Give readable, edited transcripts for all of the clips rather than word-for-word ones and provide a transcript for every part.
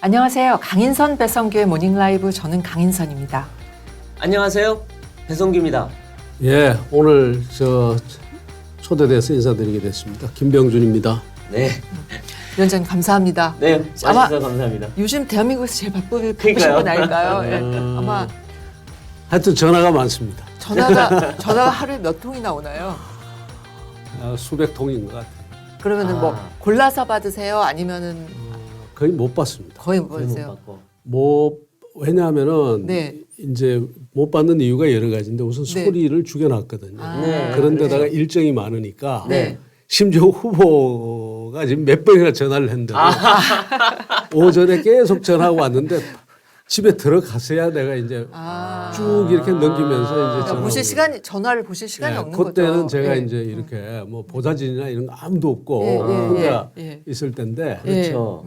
안녕하세요. 강인선 배성규의 모닝라이브, 저는 강인선입니다. 안녕하세요. 배성규입니다. 예, 오늘 초대돼서 인사드리게 됐습니다. 김병준입니다. 네. 위원장님 감사합니다. 네. 아마 와주셔서 감사합니다. 요즘 대한민국에서 제일 바쁘신 그러니까요. 분 아닐까요? 예. 아마 하여튼 전화가 많습니다. 전화가 하루에 몇 통이나 오나요? 수백 통인 것 같아요. 그러면은 뭐 골라서 받으세요? 아니면은 거의 못 받습니다. 거의 못 거의 못 받으세요? 받고. 왜냐하면은 네. 이제 못 받는 이유가 여러 가지인데 우선 네. 소리를 죽여놨거든요. 네. 그런데다가 그렇죠. 일정이 많으니까 네. 심지어 후보가 지금 몇 번이나 전화를 했는데 오전에 계속 전화가 왔는데 집에 들어가서야 내가 이제 쭉 이렇게 넘기면서 이제 그러니까 전화를 보실 시간이 없는 거죠. 그때는 제가 예. 이제 이렇게 뭐 보좌진이나 이런 거 아무도 없고 예, 혼자 예. 있을 텐데 그렇죠.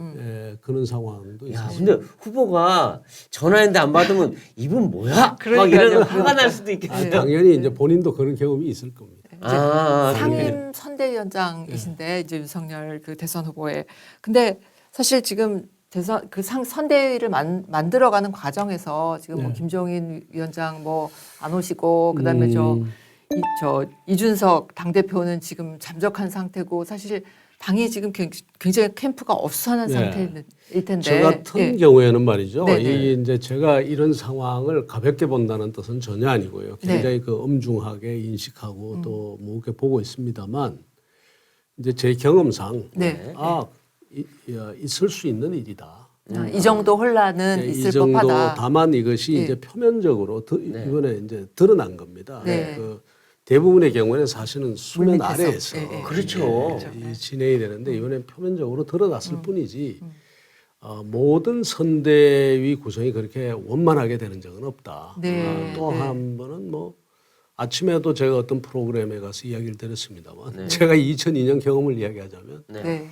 그런 상황도 야, 있었어요. 근데 후보가 전화했는데 안 받으면 이분 뭐야? 막 그러니까요. 이런 화가 날 수도 있겠어요. 당연히 이제 본인도 그런 경험이 있을 겁니다. 상임 선대위원장이신데 이제 윤석열 그 대선 후보에. 근데 사실 지금 대선 그 선대위를 만들어가는 과정에서 지금 뭐 김종인 위원장 뭐 안 오시고 그다음에 이준석 당대표는 지금 잠적한 상태고 사실 당이 지금 굉장히 캠프가 어수선한 상태일 텐데. 저 같은 예. 경우에는 말이죠. 네. 이게 이제 제가 이런 상황을 가볍게 본다는 뜻은 전혀 아니고요. 굉장히 네. 그 엄중하게 인식하고 또 무겁게 보고 있습니다만 이제 제 경험상 네. 있을 수 있는 일이다. 이 정도 혼란은 이 있을 정도 법하다. 다만 이것이 예. 이제 표면적으로 이번에 이제 드러난 겁니다. 네. 그 대부분의 경우에는 사실은 수면 물밑에서. 아래에서 예, 예. 그렇죠. 이 진행이 되는데 이번에 표면적으로 드러났을 뿐이지 모든 선대위 구성이 그렇게 원만하게 되는 적은 없다. 네. 또 네. 한 번은 뭐 아침에도 제가 어떤 프로그램에 가서 이야기를 들었습니다만 제가 2002년 경험을 이야기하자면 네.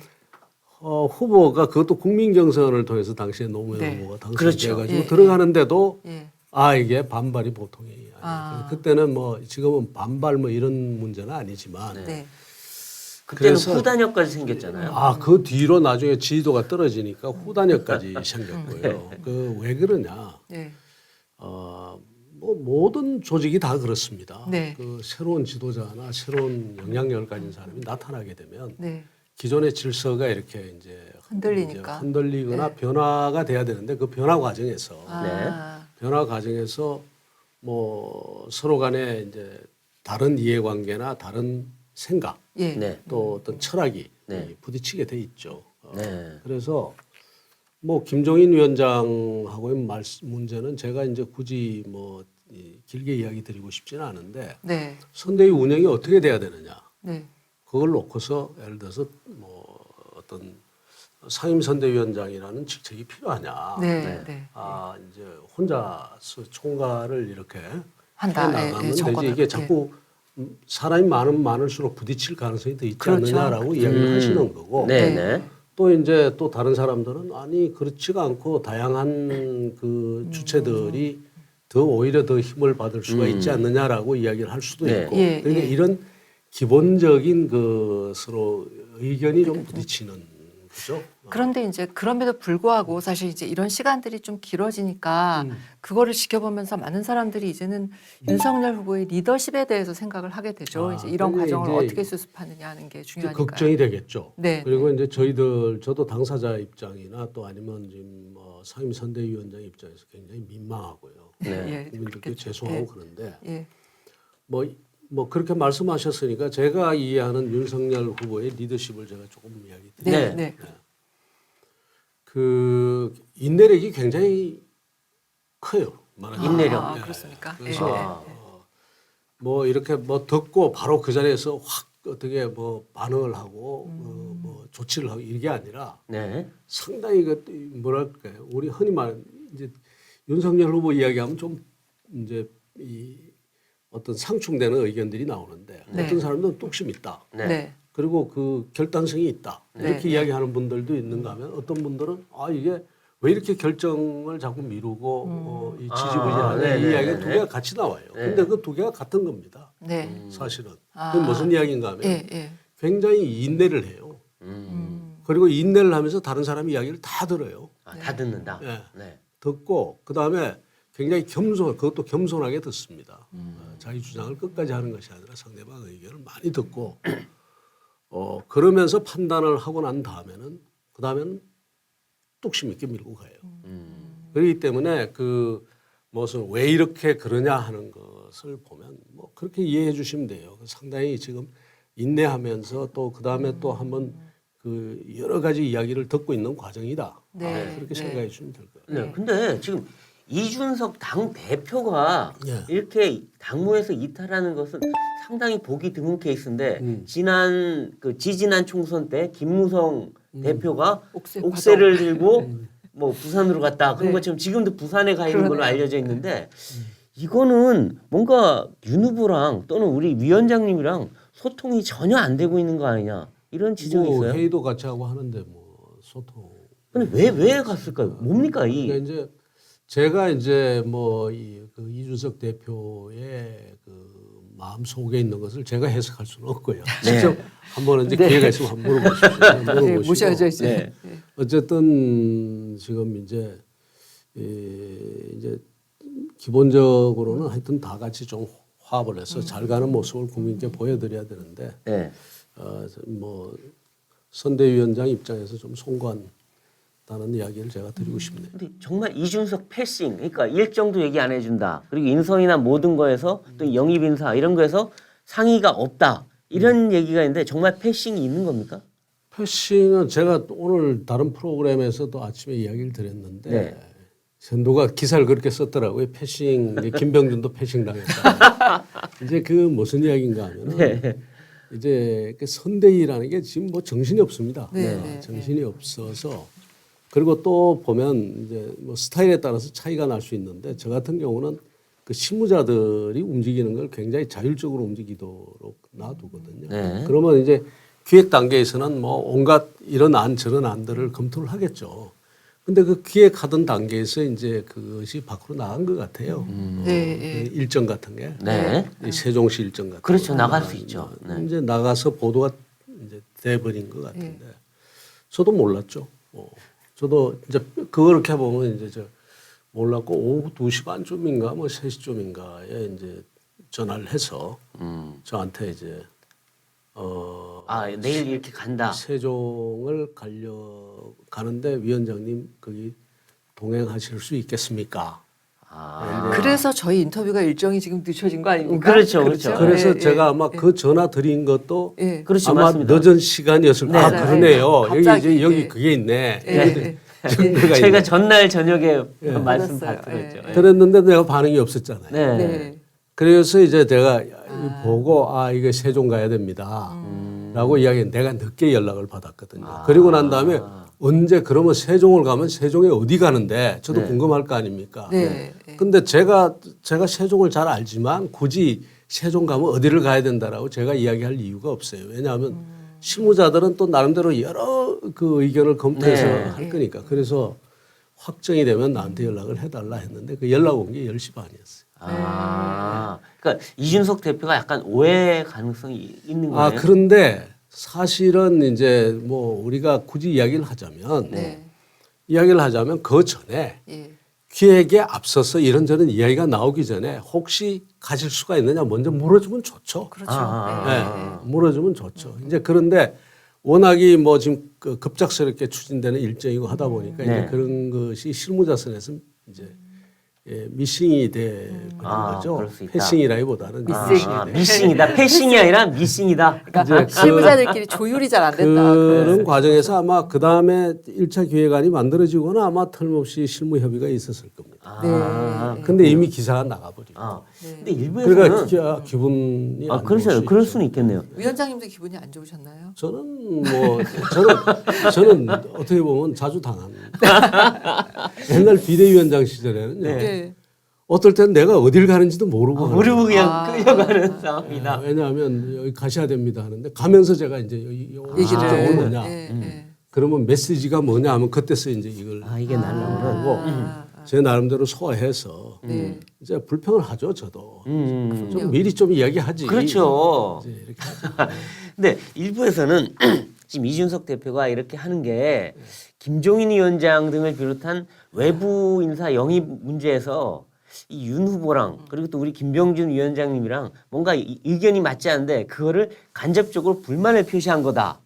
후보가 그것도 국민 경선을 통해서 당시에 노무현 네. 후보가 그렇죠. 당선돼가지고 예, 들어가는데도 예. 이게 반발이 보통이 아니에요. 그때는 뭐 지금은 반발 뭐 이런 문제는 아니지만 네. 그때는 그래서- 후단협까지 생겼잖아요. 그 뒤로 나중에 지지도가 떨어지니까 후단협까지 생겼고요. 그 왜 그러냐? 네. 뭐 모든 조직이 다 그렇습니다. 네. 그 새로운 지도자나 새로운 영향력을 가진 사람이 나타나게 되면 네. 기존의 질서가 이렇게 이제 흔들리니까. 이제 흔들리거나 변화가 돼야 되는데 그 변화 과정에서 변화 과정에서 뭐 서로 간에 이제 다른 이해관계나 다른 생각 예. 네. 또 어떤 철학이 네. 부딪히게 돼 있죠. 네. 그래서 뭐 김종인 위원장하고의 문제는 제가 이제 굳이 뭐 길게 이야기 드리고 싶지는 않은데 네. 선대위 운영이 어떻게 돼야 되느냐 네. 그걸 놓고서 예를 들어서 뭐 어떤 상임선대위원장이라는 직책이 필요하냐. 네. 네. 이제 혼자서 총괄을 이렇게 한다. 해나가면 되지 정권을. 이게 자꾸 사람이 많을수록 부딪힐 가능성이 더 있지 그렇죠. 않느냐라고 이야기를 하시는 거고 네. 네. 네. 또 이제 또 다른 사람들은 아니 그렇지가 않고 다양한 그 주체들이 더 오히려 더 힘을 받을 수가 있지 않느냐라고 이야기를 할 수도 네. 있고 예, 그러니까 예. 이런 기본적인 그 서로 의견이 좀 부딪히는 거죠. 그런데 이제 그럼에도 불구하고 사실 이제 이런 시간들이 좀 길어지니까 그거를 지켜보면서 많은 사람들이 이제는 윤석열 후보의 리더십에 대해서 생각을 하게 되죠. 이제 이런 그게 과정을 이제 어떻게 수습하느냐 하는 게 이제 중요하니까. 걱정이 되겠죠. 네. 그리고 이제 저도 당사자 입장이나 또 아니면 지금 뭐 상임선대위원장 입장에서 굉장히 민망하고요. 예, 국민들께 그렇겠죠. 죄송하고 예. 그런데 예. 뭐 그렇게 말씀하셨으니까 제가 이해하는 윤석열 후보의 리더십을 제가 조금 이야기 드릴게요. 네. 네. 네. 그 인내력이 굉장히 커요. 말하자면. 인내력. 그렇습니까? 그래서 뭐 이렇게 뭐 듣고 바로 그 자리에서 확 어떻게 뭐 반응을 하고 뭐 조치를 하고 이게 아니라 네. 상당히 그 뭐랄까요? 우리 흔히 말하는 이제 윤석열 후보 이야기하면 좀 이제 이 어떤 상충되는 의견들이 나오는데 네. 어떤 사람들은 뚝심 있다. 네. 네. 그리고 그 결단성이 있다. 이렇게 네. 이야기하는 분들도 있는가 하면 어떤 분들은 이게 왜 이렇게 결정을 자꾸 미루고 이 지지부진하냐 네, 이 네, 이야기가 네, 두 네. 개가 같이 나와요. 근데 그 두 개가 같은 겁니다. 네. 사실은. 그게 무슨 이야기인가 하면 예. 예. 굉장히 인내를 해요. 그리고 인내를 하면서 다른 사람 이야기를 다 들어요. 아, 다 듣는다. 네. 네. 듣고 그다음에 굉장히 그것도 겸손하게 듣습니다. 자기 주장을 끝까지 하는 것이 아니라 상대방의 의견을 많이 듣고 그러면서 판단을 하고 난 다음에는 그다음에는 뚝심 있게 밀고 가요. 그렇기 때문에 그 무슨 왜 이렇게 그러냐 하는 것을 보면 뭐 그렇게 이해해 주시면 돼요. 상당히 지금 인내하면서 또 그다음에 또 한번 그 여러 가지 이야기를 듣고 있는 과정이다. 네. 그렇게 네. 생각해 주시면 될 거예요. 네. 근데 지금 이준석 당 대표가 예. 이렇게 당무에서 이탈하는 것은 상당히 보기 드문 케이스인데 지지난 총선 때 김무성 대표가 옥새를 들고 뭐 부산으로 갔다 그런 네. 것처럼 지금도 부산에 가 있는 걸로 그러네요. 알려져 있는데 이거는 뭔가 윤 후보랑 또는 우리 위원장님이랑 소통이 전혀 안 되고 있는 거 아니냐 이런 지적이 뭐 있어요. 회의도 같이 하고 하는데 뭐 소통. 근데 왜 갔을까요? 뭡니까 그러니까 이? 이제 제가 이제 뭐 그 이준석 대표의 그 마음 속에 있는 것을 제가 해석할 수는 없고요. 직접 한번 이제 기회가 있으면 한번 물어보십시오. 네, 물어보시고. 모셔야죠 이제. 네. 어쨌든 지금 이제 기본적으로는 하여튼 다 같이 좀 화합을 해서 잘 가는 모습을 국민께 보여드려야 되는데 네. 뭐 선대위원장 입장에서 좀 송구한다는 이야기를 제가 드리고 싶네요. 근데 정말 이준석 패싱, 그러니까 일정도 얘기 안 해준다. 그리고 인선이나 모든 거에서 또 영입 인사 이런 거에서 상의가 없다. 이런 얘기가 있는데 정말 패싱이 있는 겁니까? 패싱은 제가 오늘 다른 프로그램에서도 아침에 이야기를 드렸는데 네. 누가 기사를 그렇게 썼더라고요. 패싱, 김병준도 패싱 당했다. 이제 그 무슨 이야기인가 하면은 네. 이제 그 선대위라는 게 지금 뭐 정신이 없습니다. 네, 네, 정신이 없어서 그리고 또 보면 이제 뭐 스타일에 따라서 차이가 날 수 있는데 저 같은 경우는 그 실무자들이 움직이는 걸 굉장히 자율적으로 움직이도록 놔두거든요. 네. 그러면 이제 기획 단계에서는 뭐 온갖 이런 안 저런 안들을 검토를 하겠죠. 근데 그 기획하던 단계에서 이제 그것이 밖으로 나간 것 같아요. 네. 그 일정 같은 게 네. 이 세종시 일정 같은 그렇죠. 거. 나갈 수 있죠. 네. 이제 나가서 보도가 이제 돼버린 것 같은데 저도 몰랐죠. 저도 이제 그렇게 보면 이제 저 몰랐고 오후 2시 반쯤인가 뭐 3시쯤인가에 이제 전화를 해서 저한테 이제 내일 이렇게 간다. 세종을 가는데 위원장님 거기 동행하실 수 있겠습니까? 그래서 저희 인터뷰가 일정이 지금 늦춰진 거 아닙니까? 그렇죠, 그렇죠. 그래서 네, 제가 네. 아마 그 전화 드린 것도 예. 그렇죠, 아마 맞습니다. 늦은 시간이었을 네, 거예요. 네. 아 그러네요. 여기 갑자기, 이제 여기 예. 그게 있네. 예. 증거가 제가 있네. 전날 저녁에 말씀 들었어요. 받들었죠. 예. 들었는데 내가 반응이 없었잖아요. 네. 네. 그래서 이제 제가 보고 이게 세종 가야 됩니다. 라고 이야기했는데 내가 늦게 연락을 받았거든요. 그리고 난 다음에 언제 그러면 세종을 가면 세종에 어디 가는데 저도 네. 궁금할 거 아닙니까? 네. 근데 제가 세종을 잘 알지만 굳이 세종 가면 어디를 가야 된다라고 제가 이야기할 이유가 없어요. 왜냐하면 실무자들은 또 나름대로 여러 그 의견을 검토해서 네. 할 거니까. 그래서 확정이 되면 나한테 연락을 해달라 했는데 그 연락 온 게 10시 반이었어요. 그러니까 이준석 대표가 약간 오해 가능성이 있는 거예요. 그런데 사실은 이제 뭐 우리가 굳이 이야기를 하자면 그 전에 예. 기획에 앞서서 이런저런 이야기가 나오기 전에 혹시 가실 수가 있느냐 먼저 물어주면 좋죠. 그렇죠. 네, 물어주면 좋죠. 이제 그런데 워낙이 뭐 지금 그 급작스럽게 추진되는 일정이고 하다 보니까 네. 이제 그런 것이 실무자선에서 이제 미싱이 되는 거죠. 그럴 수 있다. 패싱이라기보다는 미싱이다. 패싱이 아니라 미싱이다. 그러니까 실무자들끼리 조율이 잘 안 됐다. 그런 과정에서 아마 그 다음에 1차 기획안이 만들어지거나 아마 틀림없이 실무 협의가 있었을 겁니다. 근데 이미 기사가 나가버리고. 근데 일부에서는 그러니까 기분이 안 그렇죠. 좋을 수 그럴 있죠. 수는 있겠네요. 위원장님도 기분이 안 좋으셨나요? 저는 저는 어떻게 보면 자주 당한. 옛날 비대위원장 시절에는요. 네. 어떨 때는 내가 어딜 가는지도 모르고. 모르고 그냥 끌려가는 상황이다. 왜냐하면 여기 가셔야 됩니다 하는데 가면서 제가 이제 여기 얘기를 뭐냐. 그러면 메시지가 뭐냐 하면 그때서 이제 이걸 이게 나는 하고 제 나름대로 소화해서 이제 불평을 하죠 저도. 좀 미리 좀 이야기하지. 그렇죠. 이제 이렇게 하죠. 근데 일부에서는 지금 이준석 대표가 이렇게 하는 게 김종인 위원장 등을 비롯한 외부 인사 영입 문제에서 이 윤 후보랑 그리고 또 우리 김병준 위원장님이랑 뭔가 의견이 맞지 않는데 그거를 간접적으로 불만을 표시한 거다.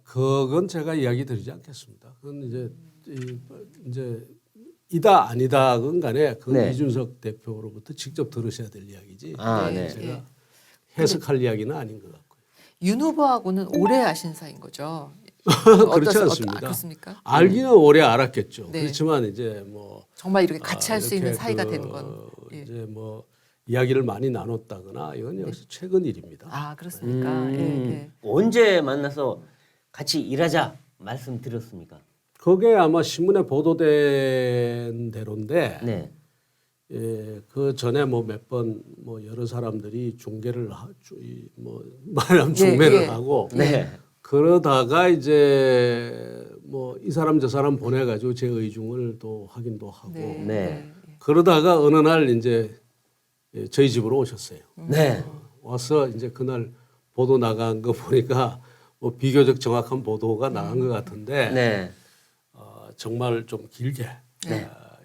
그건 제가 이야기 드리지 않겠습니다. 그건 이제 이다 아니다 그건 간에 그건 네. 이준석 대표로부터 직접 들으셔야 될 이야기지. 아, 네. 제가 해석할 이야기는 아닌 것 같고요. 윤 후보하고는 오래 아신 사이인 거죠. 그렇지 않습니다. 그렇습니까? 알기는 오래 알았겠죠. 네. 그렇지만 이제 뭐 정말 이렇게 같이 할 수 있는 이렇게 사이가 되는 건. 예. 이제 뭐 이야기를 많이 나눴다거나 이건 역시 최근 일입니다. 아 그렇습니까? 예, 예. 언제 만나서 같이 일하자 말씀드렸습니까? 그게 아마 신문에 보도된 대로인데 네. 예, 그 전에 뭐 몇 번 뭐 여러 사람들이 중계를 뭐 말하면 중매를 예. 하고 네. 그러다가 이제 뭐 이 사람 저 사람 보내가지고 제 의중을 또 확인도 하고 네. 네. 그러다가 어느 날 이제 예, 저희 집으로 오셨어요. 네. 와서 이제 그날 보도 나간 거 보니까 뭐 비교적 정확한 보도가 나간 것 같은데 네. 정말 좀 길게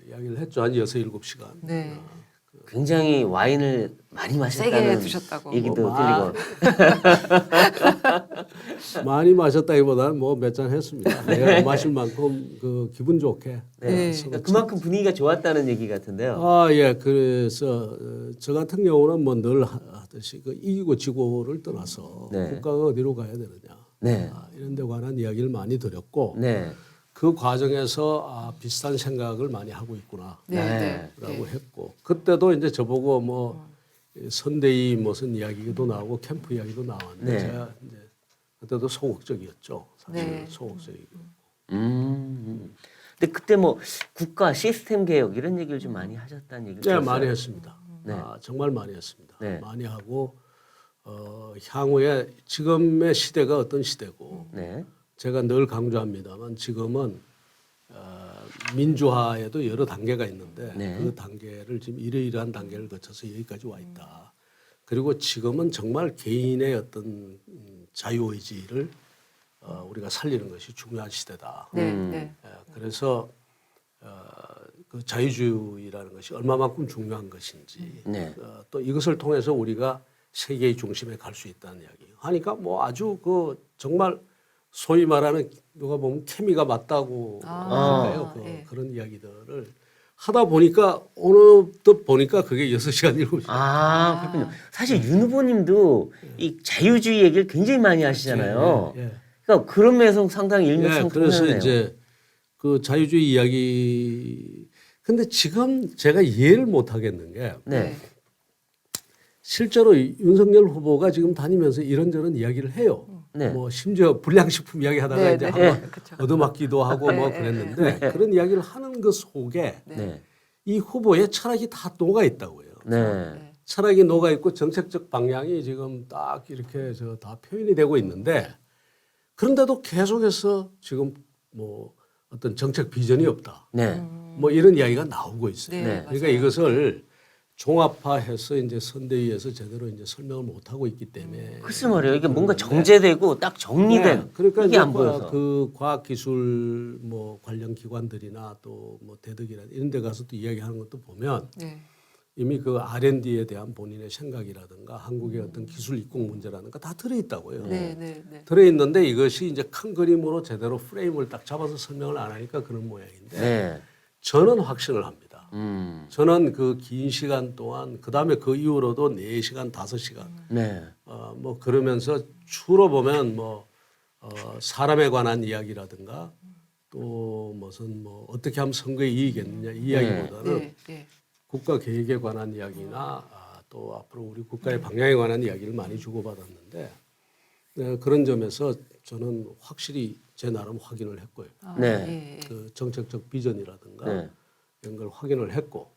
이야기를 했죠. 한 6, 7시간. 네. 굉장히 와인을 많이 마셨다는 세게 드셨다고. 얘기도 뭐 들리고. 많이 마셨다기보다는 뭐 몇 잔 했습니다. 내가 마실 만큼 그 기분 좋게. 네. 서로 그러니까 그만큼 분위기가 좋았다는 얘기 같은데요. 예. 그래서 저 같은 경우는 뭐 늘 하듯이 그 이기고 지고를 떠나서 네. 국가가 어디로 가야 되느냐. 네. 이런 데 관한 이야기를 많이 드렸고 네. 그 과정에서 비슷한 생각을 많이 하고 있구나. 네. 네. 라고 했고 그때도 이제 저보고 뭐 선대위 무슨 이야기도 나오고 캠프 이야기도 나왔는데 네. 제가 이제 그때도 소극적이었죠. 사실 네. 소극적이고. 근데 그때 뭐 국가 시스템 개혁 이런 얘기를 좀 많이 하셨다는 얘기를 네, 들었어요. 많이 했습니다. 네. 정말 많이 했습니다. 네. 많이 하고 향후에 지금의 시대가 어떤 시대고 네. 제가 늘 강조합니다만 지금은 민주화에도 여러 단계가 있는데 네. 그 단계를 지금 이러이러한 단계를 거쳐서 여기까지 와 있다. 그리고 지금은 정말 개인의 어떤 자유의지를 우리가 살리는 것이 중요한 시대다. 네. 네. 그래서 그 자유주의라는 것이 얼마만큼 중요한 것인지 네. 또 이것을 통해서 우리가 세계의 중심에 갈 수 있다는 이야기 하니까 뭐 아주 그 정말 소위 말하는 누가 보면 케미가 맞다고 할까요? 예. 그런 이야기들을 하다 보니까 어느 듯 보니까 그게 6시간 7시간. 아, 그렇군요. 사실 윤 후보님도 이 자유주의 얘기를 굉장히 많이 하시잖아요. 예. 그러니까 그런 면에서 상당히 그래서 일맥상통하네요. 이제 그 자유주의 이야기 근데 지금 제가 이해를 못 하겠는 게 네. 실제로 윤석열 후보가 지금 다니면서 이런저런 이야기를 해요. 네. 뭐 심지어 불량식품 이야기 하다가 네, 이제 네. 한번 그쵸. 얻어맞기도 하고 뭐 그랬는데 그런 이야기를 하는 그 속에 네. 이 후보의 철학이 다 녹아 있다고요. 네. 철학이 녹아 있고 정책적 방향이 지금 딱 이렇게 다 표현이 되고 있는데 그런데도 계속해서 지금 뭐 어떤 정책 비전이 없다. 네. 뭐 이런 이야기가 나오고 있어요. 네, 그러니까 맞아요. 이것을 종합화해서 이제 선대위에서 제대로 이제 설명을 못 하고 있기 때문에 글쎄 말이에요. 이게 뭔가 정제되고 딱 정리된 네, 그러니까 이게 이제 안 보여서. 그 과학기술 뭐 관련 기관들이나 또 뭐 대덕이나 이런 데 가서 또 이야기하는 것도 보면 네. 이미 그 R&D에 대한 본인의 생각이라든가 한국의 어떤 기술 입국 문제라든가 다 들어있다고요. 네. 네. 네. 들어있는데 이것이 이제 큰 그림으로 제대로 프레임을 딱 잡아서 설명을 안 하니까 그런 모양인데 네. 저는 확신을 합니다. 저는 저는 그 긴 시간 동안 그다음에 그 이후로도 4시간, 5시간 네. 뭐 그러면서 주로 보면 뭐 사람에 관한 이야기라든가 또 무슨 뭐 어떻게 하면 선거에 이익겠느냐 이 이야기보다는 네. 네. 국가 계획에 관한 이야기나 또 앞으로 우리 국가의 방향에 관한 이야기를 많이 주고받았는데 그런 점에서 저는 확실히 제 나름 확인을 했고요. 네. 예. 그 정책적 비전이라든가 네. 이런 걸 확인을 했고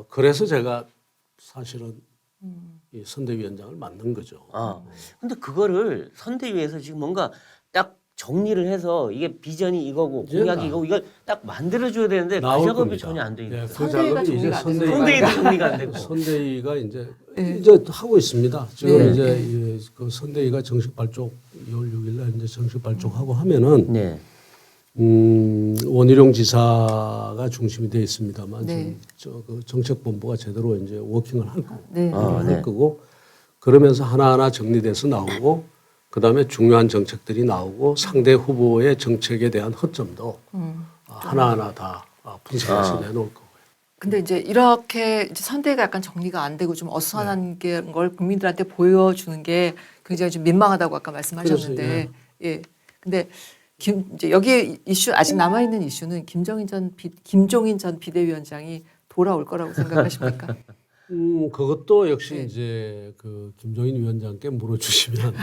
그래서 제가 사실은 이 선대위원장을 만든 거죠. 근데 그거를 선대위에서 지금 뭔가 딱 정리를 해서 이게 비전이 이거고 공약이 이거고 이걸 딱 만들어줘야 되는데 그 나올 작업이 겁니다. 전혀 안 돼 있는 예, 거예요. 그 선대위가 작업이 이제 정리가 안 돼서 선대위도 정리가 안 되고. 선대위가 이제 네. 이제 하고 있습니다. 지금 네. 이제 그 선대위가 정식 발족 2월 6일날 이제 정식 발족하고 하면은 네. 원희룡 지사가 중심이 되어 있습니다만 네. 지금 그 정책본부가 제대로 이제 워킹을 할 거고 네. 할 거고 그러면서 하나하나 정리돼서 나오고 그다음에 중요한 정책들이 나오고 상대 후보의 정책에 대한 허점도 하나하나 다 분석해서 내놓을 거고요. 근데 이제 이렇게 이제 선대가 약간 정리가 안 되고 좀 어수선한 걸 국민들한테 보여주는 게 굉장히 좀 민망하다고 아까 말씀하셨는데, 예. 근데 이제 여기에 이슈 아직 남아 있는 이슈는 김종인 전 비대위원장이 돌아올 거라고 생각하십니까? 그것도 역시 네. 이제 그 김종인 위원장께 물어주시면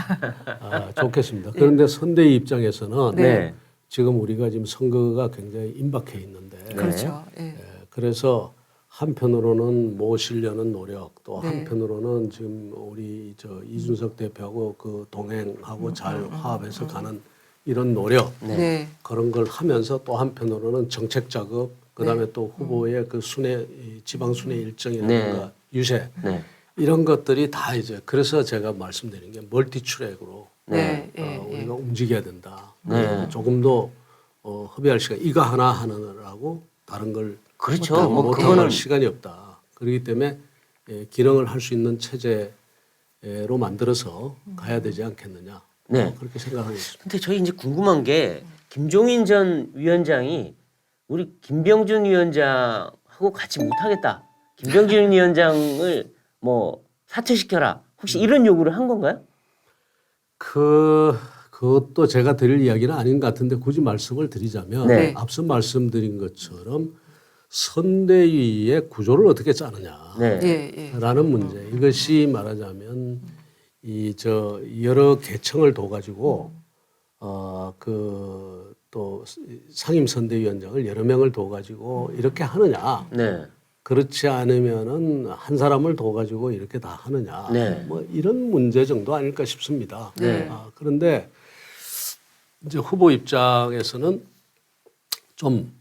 좋겠습니다. 그런데 선대위 입장에서는 네. 지금 우리가 지금 선거가 굉장히 임박해 있는데 그렇죠. 예. 그래서 한편으로는 모시려는 노력 또 네. 한편으로는 지금 우리 이준석 대표하고 그 동행하고 잘 화합해서 가는 이런 노력 네. 그런 걸 하면서 또 한편으로는 정책 작업 그다음에 네. 또 후보의 그 이 지방 순회 일정이라든가 네. 유세 네. 이런 것들이 다 이제 그래서 제가 말씀드린 게 멀티 트랙으로 네. 우리가 움직여야 된다. 네. 조금 더 허비할 시간 이거 하나 하느라고 다른 걸 그렇죠. 못하고 뭐 못하고 그거는 할 시간이 없다. 그렇기 때문에 기능을 할 수 있는 체제로 만들어서 가야 되지 않겠느냐. 네. 그렇게 생각하고 있습니다. 근데 저희 이제 궁금한 게 김종인 전 위원장이 우리 김병준 위원장하고 같이 못하겠다. 김병준 위원장을 뭐 사퇴시켜라. 혹시 이런 요구를 한 건가요? 그것도 제가 드릴 이야기는 아닌 것 같은데 굳이 말씀을 드리자면 네. 앞서 말씀드린 것처럼 선대위의 구조를 어떻게 짜느냐. 네. 예. 예. 라는 문제. 이것이 말하자면 여러 계층을 둬 가지고 또 상임 선대위원장을 여러 명을 둬 가지고 이렇게 하느냐. 네. 그렇지 않으면은 한 사람을 둬 가지고 이렇게 다 하느냐. 네. 뭐 이런 문제 정도 아닐까 싶습니다. 네. 그런데 이제 후보 입장에서는 좀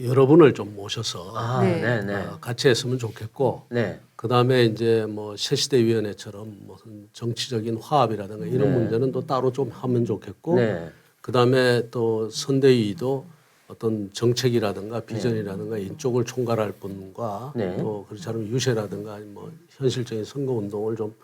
여러분을 좀 모셔서 네. 네. 네. 같이 했으면 좋겠고 네. 그다음에 이제 뭐 새시대위원회처럼 무슨 정치적인 화합이라든가 이런 문제는 또 따로 좀 하면 좋겠고 네. 그다음에 또 선대위도 어떤 정책이라든가 비전이라든가 이쪽을 총괄할 분과 네. 또 그렇지 않으면 유세라든가 뭐 현실적인 선거 운동을 좀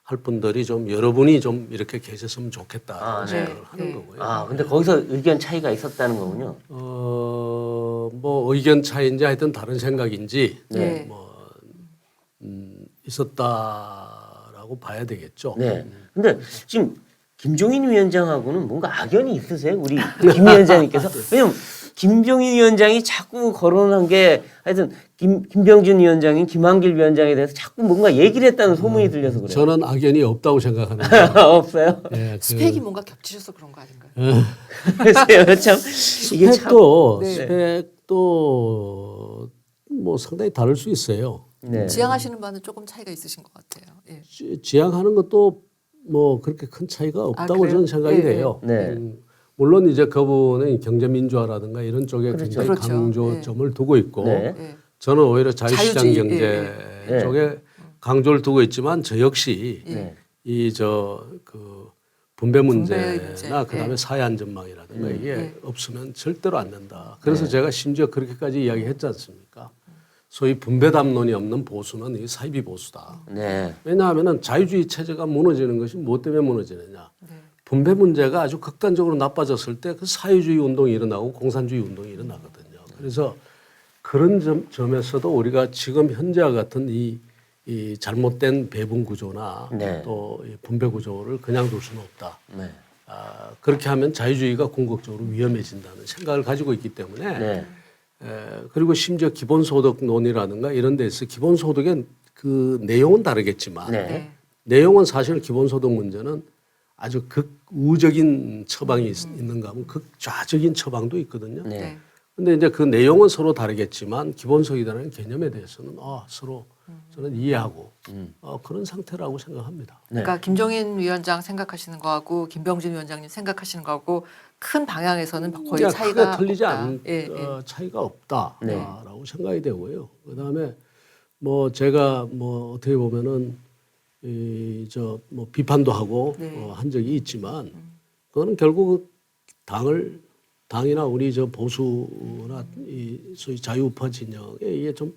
할 분들이 좀 여러분이 좀 이렇게 계셨으면 좋겠다 네. 생각을 하는 네. 거고요. 근데 거기서 의견 차이가 있었다는 거군요. 뭐 의견 차이인지 하여튼 다른 생각인지 네. 있었다라고 봐야 되겠죠. 네. 근데 지금 김종인 위원장하고는 뭔가 악연이 있으세요? 우리 김 위원장님께서? 왜냐면 김종인 위원장이 자꾸 거론한 게 하여튼 김병준 위원장인 김한길 위원장에 대해서 자꾸 뭔가 얘기를 했다는 소문이 들려서 그래요. 저는 악연이 없다고 생각하는데. 없어요? 예, 스펙이 뭔가 겹치셔서 그런 거 아닌가요? 글쎄요, 참 이게 참. 스펙도 뭐 상당히 다를 수 있어요. 네. 지향하시는 바는 조금 차이가 있으신 것 같아요. 예. 지향하는 것도 뭐 그렇게 큰 차이가 없다고 그래요? 저는 생각이 네, 돼요. 네. 물론 이제 그분은 경제민주화라든가 이런 쪽에 굉장히 그렇죠. 강조점을 두고 있고 네. 예. 저는 오히려 자유시장 자유주의, 경제 예. 쪽에 강조를 두고 있지만 저 역시 네. 분배 분배 문제나 문제. 그다음에 예. 사회 안전망이라든가 이게 예. 없으면 절대로 안 된다. 그래서 제가 심지어 그렇게까지 이야기했지 않습니까? 소위 분배 담론이 없는 보수는 이 사이비 보수다. 네. 왜냐하면은 자유주의 체제가 무너지는 것이 무엇 때문에 무너지느냐? 네. 분배 문제가 아주 극단적으로 나빠졌을 때 그 사회주의 운동이 일어나고 공산주의 운동이 일어나거든요. 그래서 그런 점에서도 우리가 지금 현재와 같은 이 잘못된 배분 구조나 네. 또 이 분배 구조를 그냥 둘 수는 없다. 네. 그렇게 하면 자유주의가 궁극적으로 위험해진다는 생각을 가지고 있기 때문에 네. 그리고 심지어 기본소득론이라든가 이런 데서 기본소득의 그 내용은 다르겠지만 네. 네. 내용은 사실 기본소득 문제는 아주 극우적인 처방이 있는가 하면 극좌적인 처방도 있거든요. 네. 네. 근데 이제 그 내용은 서로 다르겠지만 기본소득이라는 개념에 대해서는 서로 저는 이해하고 그런 상태라고 생각합니다. 네. 그러니까 김종인 위원장 생각하시는 거하고 김병진 위원장님 생각하시는 거하고 큰 방향에서는 거의 그러니까 차이가 크게 틀리지 없다. 않은 예, 차이가 없다라고 네. 생각이 되고요. 그다음에 뭐 제가 뭐 어떻게 보면은 뭐 비판도 하고 네. 한 적이 있지만 그거는 결국 당이나 우리 저 보수나 이 소위 자유우파 진영에 이게 좀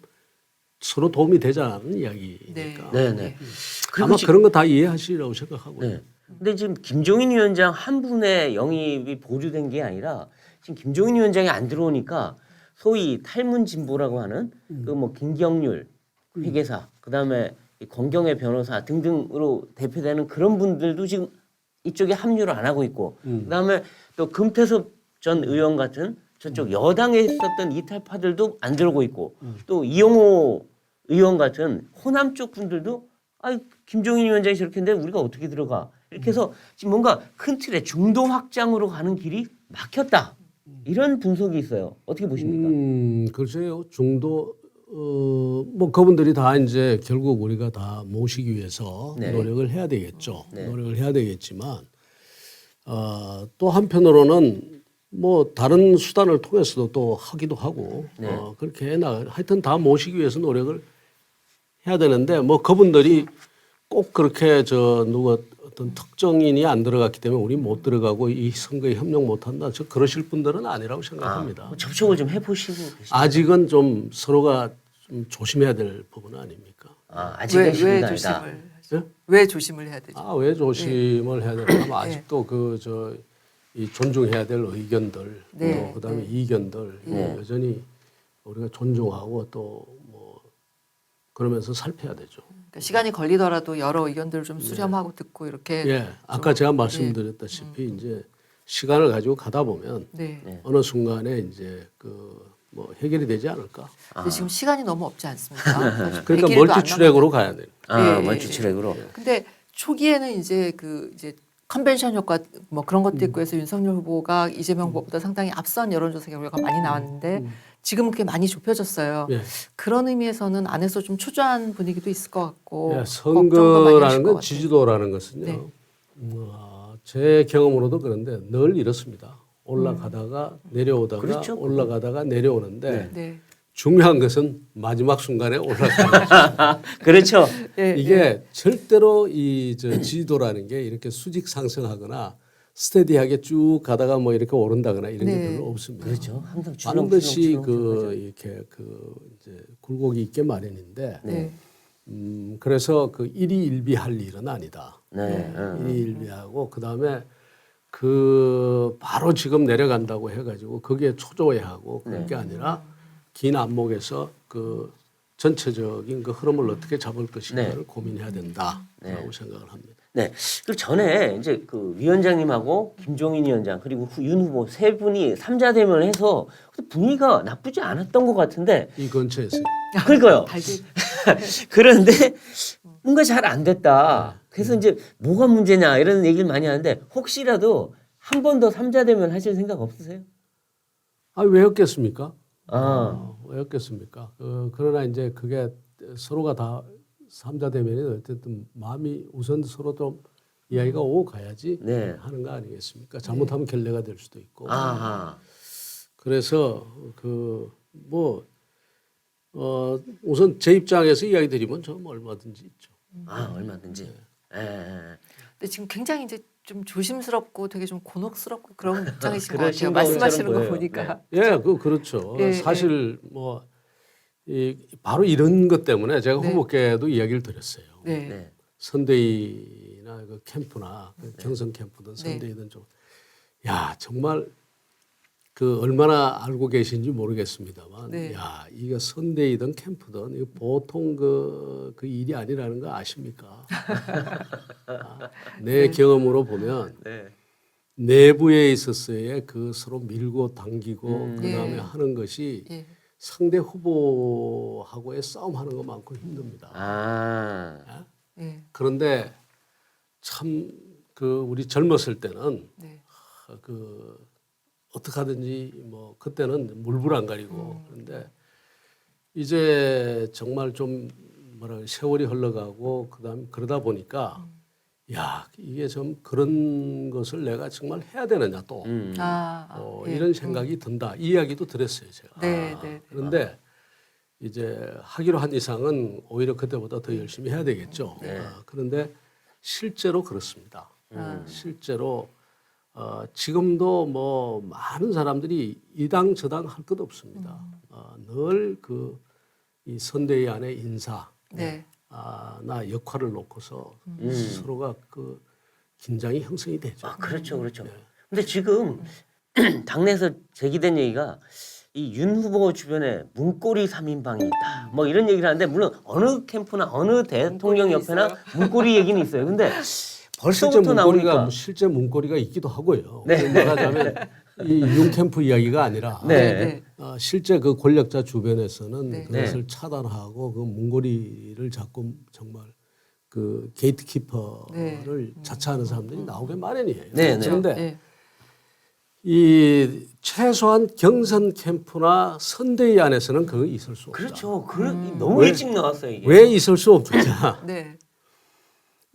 서로 도움이 되자는 이야기니까 네, 네. 아마 그런 거 다 이해하시리라고 생각하고요. 네. 근데 지금 김종인 위원장 한 분의 영입이 보류된 게 아니라 지금 김종인 위원장이 안 들어오니까 소위 탈문 진보라고 하는 그 뭐 김경률 회계사, 그다음에 이 권경의 변호사 등등으로 대표되는 그런 분들도 지금 이쪽에 합류를 안 하고 있고, 그다음에 또 금태섭 전 의원 같은 저쪽 여당에 있었던 이탈파들도 안 들어오고 있고, 또 이용호 의원 같은 호남 쪽 분들도 아 김종인 위원장이 저렇게 했는데 우리가 어떻게 들어가? 이렇게 해서 지금 뭔가 큰 틀의 중도 확장으로 가는 길이 막혔다. 이런 분석이 있어요. 어떻게 보십니까? 글쎄요. 중도 뭐 그분들이 다 이제 결국 우리가 다 모시기 위해서 네. 노력을 해야 되겠죠. 네. 노력을 해야 되겠지만 또 한편으로는 뭐 다른 수단을 통해서도 또 하기도 하고 네. 그렇게 하여튼 다 모시기 위해서 노력을 해야 되는데 뭐 그분들이 꼭 그렇게 누가 어떤 특정인이 안 들어갔기 때문에 우리 못 들어가고 이 선거에 협력 못 한다. 저 그러실 분들은 아니라고 생각합니다. 뭐 접촉을 좀 해보시고 계시죠? 아직은 좀 서로가 좀 조심해야 될 부분은 아닙니까? 아직은 왜 시기가 아니다. 조심을 예? 왜 조심을 해야 되죠? 왜 조심을 해야 되나? 아직도 이 존중해야 될 의견들, 네. 또 그다음에 이견들 여전히 우리가 존중하고 또 뭐 그러면서 살펴야 되죠. 그러니까 시간이 걸리더라도 여러 의견들을 좀 수렴하고 듣고 이렇게 예, 아까 제가 말씀드렸다시피 이제 시간을 가지고 가다 보면 네. 어느 순간에 이제 뭐 해결이 되지 않을까. 근데 지금 시간이 너무 없지 않습니까? 그러니까 100일도 안 멀티출액으로 가야 돼요. 예, 멀티출액으로. 근데 초기에는 이제 이제 컨벤션 효과 뭐 그런 것도 있고 해서 윤석열 후보가 이재명 후보보다 상당히 앞선 여론조사 결과가 많이 나왔는데 지금은 그게 많이 좁혀졌어요. 예. 그런 의미에서는 안에서 좀 초조한 분위기도 있을 것 같고 예, 걱정도 많이 하실 선거라는 것 건 같아요. 지지도라는 것은요. 네. 제 경험으로도 그런데 늘 이렇습니다. 올라가다가 내려오다가 그렇죠. 올라가다가 내려오는데 네. 중요한 것은 마지막 순간에 올라가는 그렇죠. 예, 이게 절대로 지지도라는 게 이렇게 수직 상승하거나 스테디하게 쭉 가다가 뭐 이렇게 오른다거나 이런 게 네. 별로 없습니다. 그렇죠. 항상 반드시 출렁출렁 이렇게 이제 굴곡이 있게 마련인데 네. 그래서 일희일비할 일은 아니다. 네. 일희일비하고 그다음에 바로 지금 내려간다고 해가지고 거기에 초조해하고 그럴 게 아니라 긴 안목에서 전체적인 흐름을 어떻게 잡을 것인가를 고민해야 된다라고 생각을 합니다. 네. 그리고 전에 이제 위원장님하고 김종인 위원장 그리고 윤 후보 세 분이 삼자 대면을 해서 분위기가 나쁘지 않았던 것 같은데. 이 근처에서 그러니까요. 달기 그런데 뭔가 잘 안 됐다. 그래서 이제 뭐가 문제냐 이런 얘기를 많이 하는데 혹시라도 한 번 더 삼자 대면 하실 생각 없으세요? 왜였겠습니까? 아. 왜였겠습니까? 그러나 이제 그게 서로가 다 삼자 대면이 어쨌든 마음이 우선 서로 좀 이야기가 오고 가야지 네. 하는 거 아니겠습니까? 잘못하면 결례가 될 수도 있고. 아하. 그래서 우선 제 입장에서 이야기 드리면 저는 얼마든지 있죠. 얼마든지. 예. 근데 지금 굉장히 이제 좀 조심스럽고 되게 좀 곤혹스럽고 그런 입장이신 것 그러신 같아요. 말씀하시는 거 것처럼 보니까. 예, 그렇죠. 예, 사실 바로 이런 것 때문에 제가 네. 후보께도 이야기를 드렸어요. 네. 네. 선대위나 캠프나 경선 캠프든 선대위든 좀, 정말 얼마나 알고 계신지 모르겠습니다만, 네. 이거 선대위든 캠프든 이거 보통 그 일이 아니라는 거 아십니까? 내 경험으로 보면 네. 내부에 있었어야 서로 밀고 당기고 그다음에 예. 하는 것이 예. 상대 후보하고의 싸움하는 것만큼 힘듭니다. 예. 그런데 참 우리 젊었을 때는 네. 어떻게 하든지 그때는 물불 안 가리고 그런데 이제 정말 좀 세월이 흘러가고 그다음 그러다 보니까 야 이게 좀 그런 것을 내가 정말 해야 되느냐 또 예. 이런 생각이 든다. 이 이야기도 들었어요 제가. 네, 네. 그런데 이제 하기로 한 이상은 오히려 그때보다 더 열심히 해야 되겠죠. 그런데 실제로 그렇습니다. 실제로 지금도 뭐 많은 사람들이 이당 저당 할 것 없습니다. 늘 그 이 선대위 안에 인사, 네. 나 역할을 놓고서 서로가 그 긴장이 형성이 되죠. 아, 그렇죠, 그렇죠. 근데 지금 당내에서 제기된 얘기가 이 윤 후보 주변에 문고리 3인방이 있다. 뭐 이런 얘기를 하는데 물론 어느 캠프나 어느 대통령 옆에나 문고리 얘기는 있어요. 근데 벌써부터 나오니까 실제 문고리가 있기도 하고요. 말하자면 이 윤캠프 이야기가 아니라 네. 실제 그 권력자 주변에서는 네. 그것을 차단하고 그 문고리를 자꾸 정말 그 게이트키퍼를 자처하는 사람들이 나오게 마련이에요. 네, 네. 그런데 네. 이 최소한 경선 캠프나 선대위 안에서는 그거 있을 수 없다. 그렇죠. 너무 일찍 나왔어요 이게. 왜 있을 수 없느냐? 네.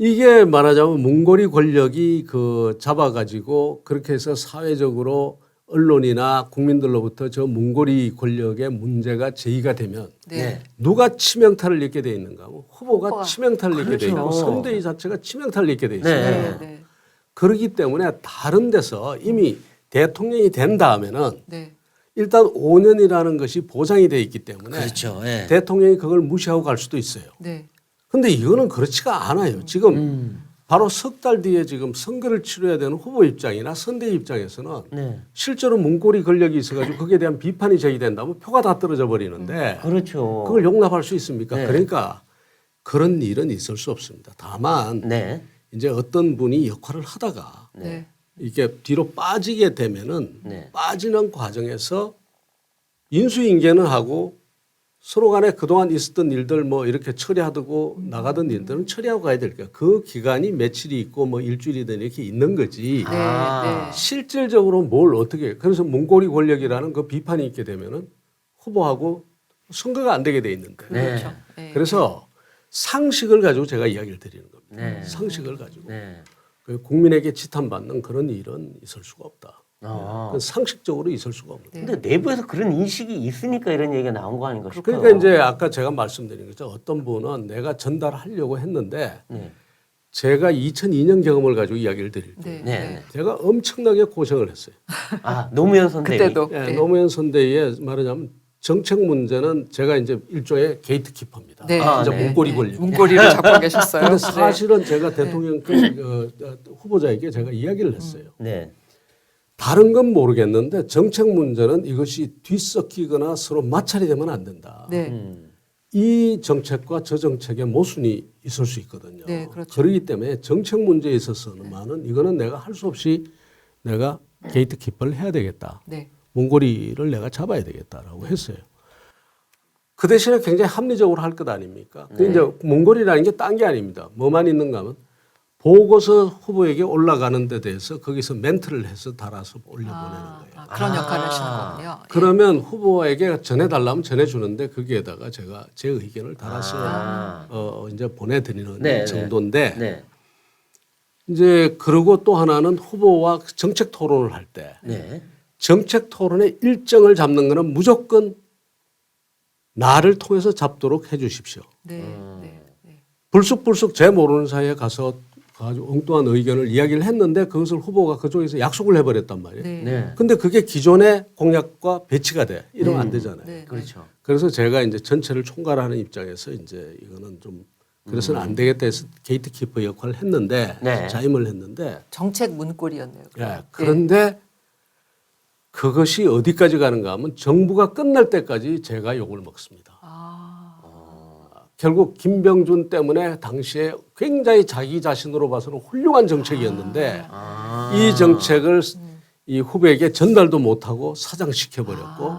이게 말하자면 문고리 권력이 그 잡아가지고 그렇게 해서 사회적으로 언론이나 국민들로부터 저 문고리 권력의 문제가 제기가 되면 네. 누가 치명타를 입게 돼 있는가? 후보가 치명타를 입게 돼 있고 그렇죠. 선대위 자체가 치명타를 입게 돼 있어요. 네. 네. 그렇기 때문에 다른 데서 이미 대통령이 된 다음에는 네. 일단 5년이라는 것이 보장이 돼 있기 때문에 그렇죠. 예. 대통령이 그걸 무시하고 갈 수도 있어요. 네. 근데 이거는 그렇지가 않아요. 지금 바로 석 달 뒤에 지금 선거를 치러야 되는 후보 입장이나 선대 입장에서는 네. 실제로 문고리 권력이 있어가지고 거기에 대한 비판이 제기된다면 표가 다 떨어져 버리는데 그렇죠. 그걸 용납할 수 있습니까? 네. 그러니까 그런 일은 있을 수 없습니다. 다만 네. 이제 어떤 분이 역할을 하다가 네. 이게 뒤로 빠지게 되면은 네. 빠지는 과정에서 인수인계는 하고 서로 간에 그동안 있었던 일들 뭐 이렇게 처리하고 나가던 일들은 처리하고 가야 될 거야. 그 기간이 며칠이 있고 뭐 일주일이든 이렇게 있는 거지. 네. 네. 실질적으로 뭘 어떻게 해. 그래서 문고리 권력이라는 그 비판이 있게 되면은 후보하고 선거가 안 되게 돼 있는데. 그렇죠. 네. 그래서 상식을 가지고 제가 이야기를 드리는 겁니다. 네. 상식을 가지고. 네. 그 국민에게 지탄받는 그런 일은 있을 수가 없다. 아. 그건 상식적으로 있을 수가 없는 거예요. 근데 내부에서 그런 인식이 있으니까 이런 얘기가 나온 거 아닌가 싶어요. 그러니까 이제 아까 제가 말씀드린 거죠. 어떤 분은 내가 전달하려고 했는데 네. 제가 2002년 경험을 가지고 이야기를 드릴게요. 네. 네. 제가 엄청나게 고생을 했어요. 아, 노무현 선대위. 그때도. 예, 네. 노무현 선대위에 말하자면 정책 문제는 제가 이제 일종의 게이트키퍼입니다. 네. 이제 네. 문고리 권력. 문고리를 잡고 계셨어요. 근데 사실은 제가 대통령 후보자에게 제가 이야기를 했어요. 네. 다른 건 모르겠는데 정책 문제는 이것이 뒤섞이거나 서로 마찰이 되면 안 된다. 네. 이 정책과 저 정책의 모순이 있을 수 있거든요. 네, 그렇죠. 그렇기 때문에 정책 문제에 있어서는 이거는 내가 할 수 없이 내가 게이트키퍼를 해야 되겠다. 네. 문고리를 내가 잡아야 되겠다라고 했어요. 그 대신에 굉장히 합리적으로 할 것 아닙니까? 근데 이제 문고리라는 게 딴 게 아닙니다. 뭐만 있는가 하면 보고서 후보에게 올라가는 데 대해서 거기서 멘트를 해서 달아서 올려보내는 거예요. 그런 역할을 하시는 거군요. 그러면 후보에게 전해달라면 전해주는데 거기에다가 제가 제 의견을 달아서 이제 보내드리는 네, 정도인데 네. 이제 그리고 또 하나는 후보와 정책 토론을 할 때 네. 정책 토론의 일정을 잡는 거는 무조건 나를 통해서 잡도록 해 주십시오. 네. 네. 네. 불쑥불쑥 제 모르는 사이에 가서 엉뚱한 의견을 이야기를 했는데 그것을 후보가 그쪽에서 약속을 해버렸단 말이에요. 네. 네. 근데 그게 기존의 공약과 배치가 돼. 이러면 안 되잖아요. 네. 그렇죠. 그래서 제가 이제 전체를 총괄하는 입장에서 이제 이거는 좀 그래서는 안 되겠다 해서 게이트키퍼 역할을 했는데 네. 자임을 했는데 정책 문고리였네요. 예, 그런데 그것이 어디까지 가는가 하면 정부가 끝날 때까지 제가 욕을 먹습니다. 결국 김병준 때문에 당시에 굉장히 자기 자신으로 봐서는 훌륭한 정책이었는데 이 정책을 이 후배에게 전달도 못하고 사장시켜버렸고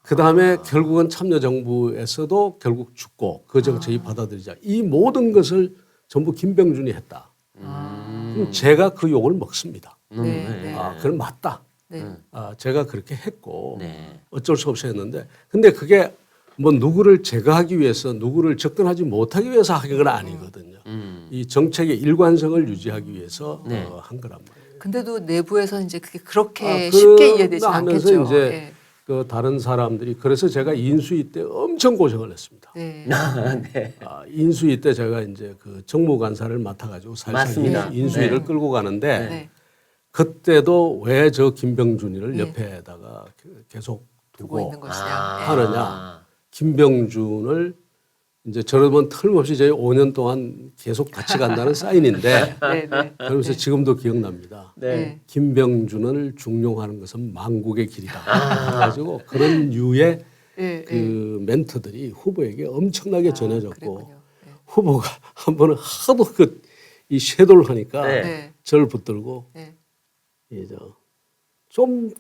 그다음에 결국은 참여정부에서도 결국 죽고 그 정책이 받아들이자 이 모든 것을 전부 김병준이 했다. 그럼 제가 그 욕을 먹습니다. 네. 네. 그럼 맞다. 네. 제가 그렇게 했고 네. 어쩔 수 없이 했는데 근데 그게 뭐 누구를 제거하기 위해서 누구를 접근하지 못하기 위해서 한 건 아니거든요. 이 정책의 일관성을 유지하기 위해서 네. 한 거란 말이에요. 근데도 내부에서 이제 그게 그렇게 아, 쉽게 이해되지 하면서 않겠죠. 이제 예. 그 다른 사람들이 그래서 제가 인수위 때 엄청 고생을 했습니다. 네. 네. 인수위 때 제가 이제 그 정무관사를 맡아가지고 맞습니다. 살살 인수위를 네. 끌고 가는데 네. 그때도 왜 저 김병준이를 네. 옆에다가 계속 두고 있는 두고 것이냐. 하느냐. 김병준을 이제 저러면 틀림없이 저희 5년 동안 계속 같이 간다는 사인인데 네, 네. 그러면서 지금도 기억납니다. 네. 김병준을 중용하는 것은 망국의 길이다. 그래가지고 그런 유의 네, 그 멘트들이 후보에게 엄청나게 전해졌고 그랬군요. 네. 후보가 한 번은 하도 이 쇄도를 하니까 네. 네. 저를 붙들고 네. 좀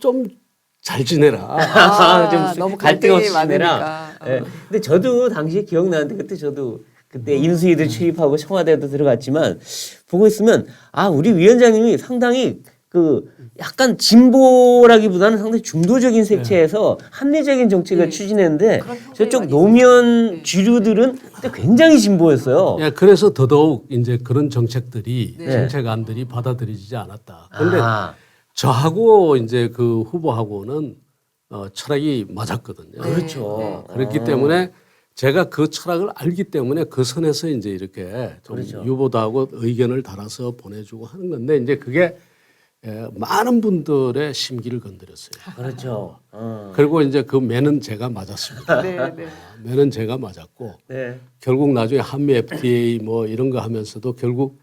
잘 지내라. 좀 너무 갈등 없이 갈등이 지내라. 많으니까. 예. 근데 저도 당시에 기억나는데 그때 저도 그때 인수위도 출입하고 청와대도 들어갔지만 보고 있으면 아 우리 위원장님이 상당히 그 약간 진보라기보다는 상당히 중도적인 색채에서 합리적인 정책을 네. 추진했는데 그런 형태가 저쪽 많이 노면 네. 주류들은 그때 굉장히 진보였어요. 예, 그래서 더더욱 이제 그런 정책들이 네. 정책안들이 받아들이지 않았다. 그런데 아, 저하고 이제 그 후보하고는 철학이 맞았거든요. 네. 그렇죠. 그렇기 때문에 제가 그 철학을 알기 때문에 그 선에서 이제 이렇게 좀 그렇죠. 유보도하고 의견을 달아서 보내주고 하는 건데 이제 그게 많은 분들의 심기를 건드렸어요. 그렇죠. 그리고 이제 그 매는 제가 맞았습니다. 네, 네. 매는 제가 맞았고 네. 결국 나중에 한미 FTA 뭐 이런 거 하면서도 결국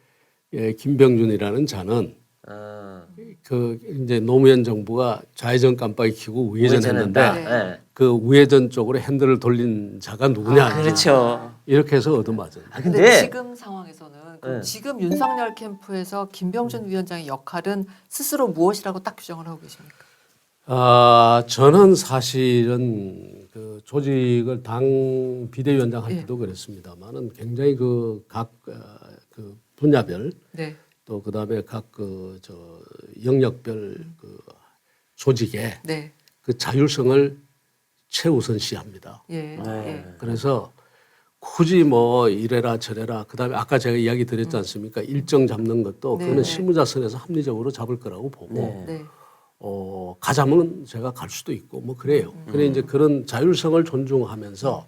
김병준이라는 자는 아, 그 이제 노무현 정부가 좌회전 깜빡이 켜고 우회전했는데 우회전했다. 네. 그 우회전 쪽으로 핸들을 돌린 자가 누구냐 그렇죠. 이렇게 해서 얻어맞은. 아, 근데 근데 지금 상황에서는 그럼 네. 지금 윤석열 캠프에서 김병준 위원장의 역할은 스스로 무엇이라고 딱 규정을 하고 계십니까? 저는 사실은 그 조직을 당 비대위원장 할 때도 그랬습니다만은 굉장히 그 각 그 분야별 네. 또 그다음에 각 영역별 그 조직의 네. 그 자율성을 최우선시합니다. 예. 예. 그래서 굳이 뭐 이래라 저래라 그다음에 아까 제가 이야기 드렸지 않습니까? 일정 잡는 것도 네. 그거는 실무자선에서 합리적으로 잡을 거라고 보고 네. 네. 가자면 제가 갈 수도 있고 뭐 그래요. 그래 이제 그런 자율성을 존중하면서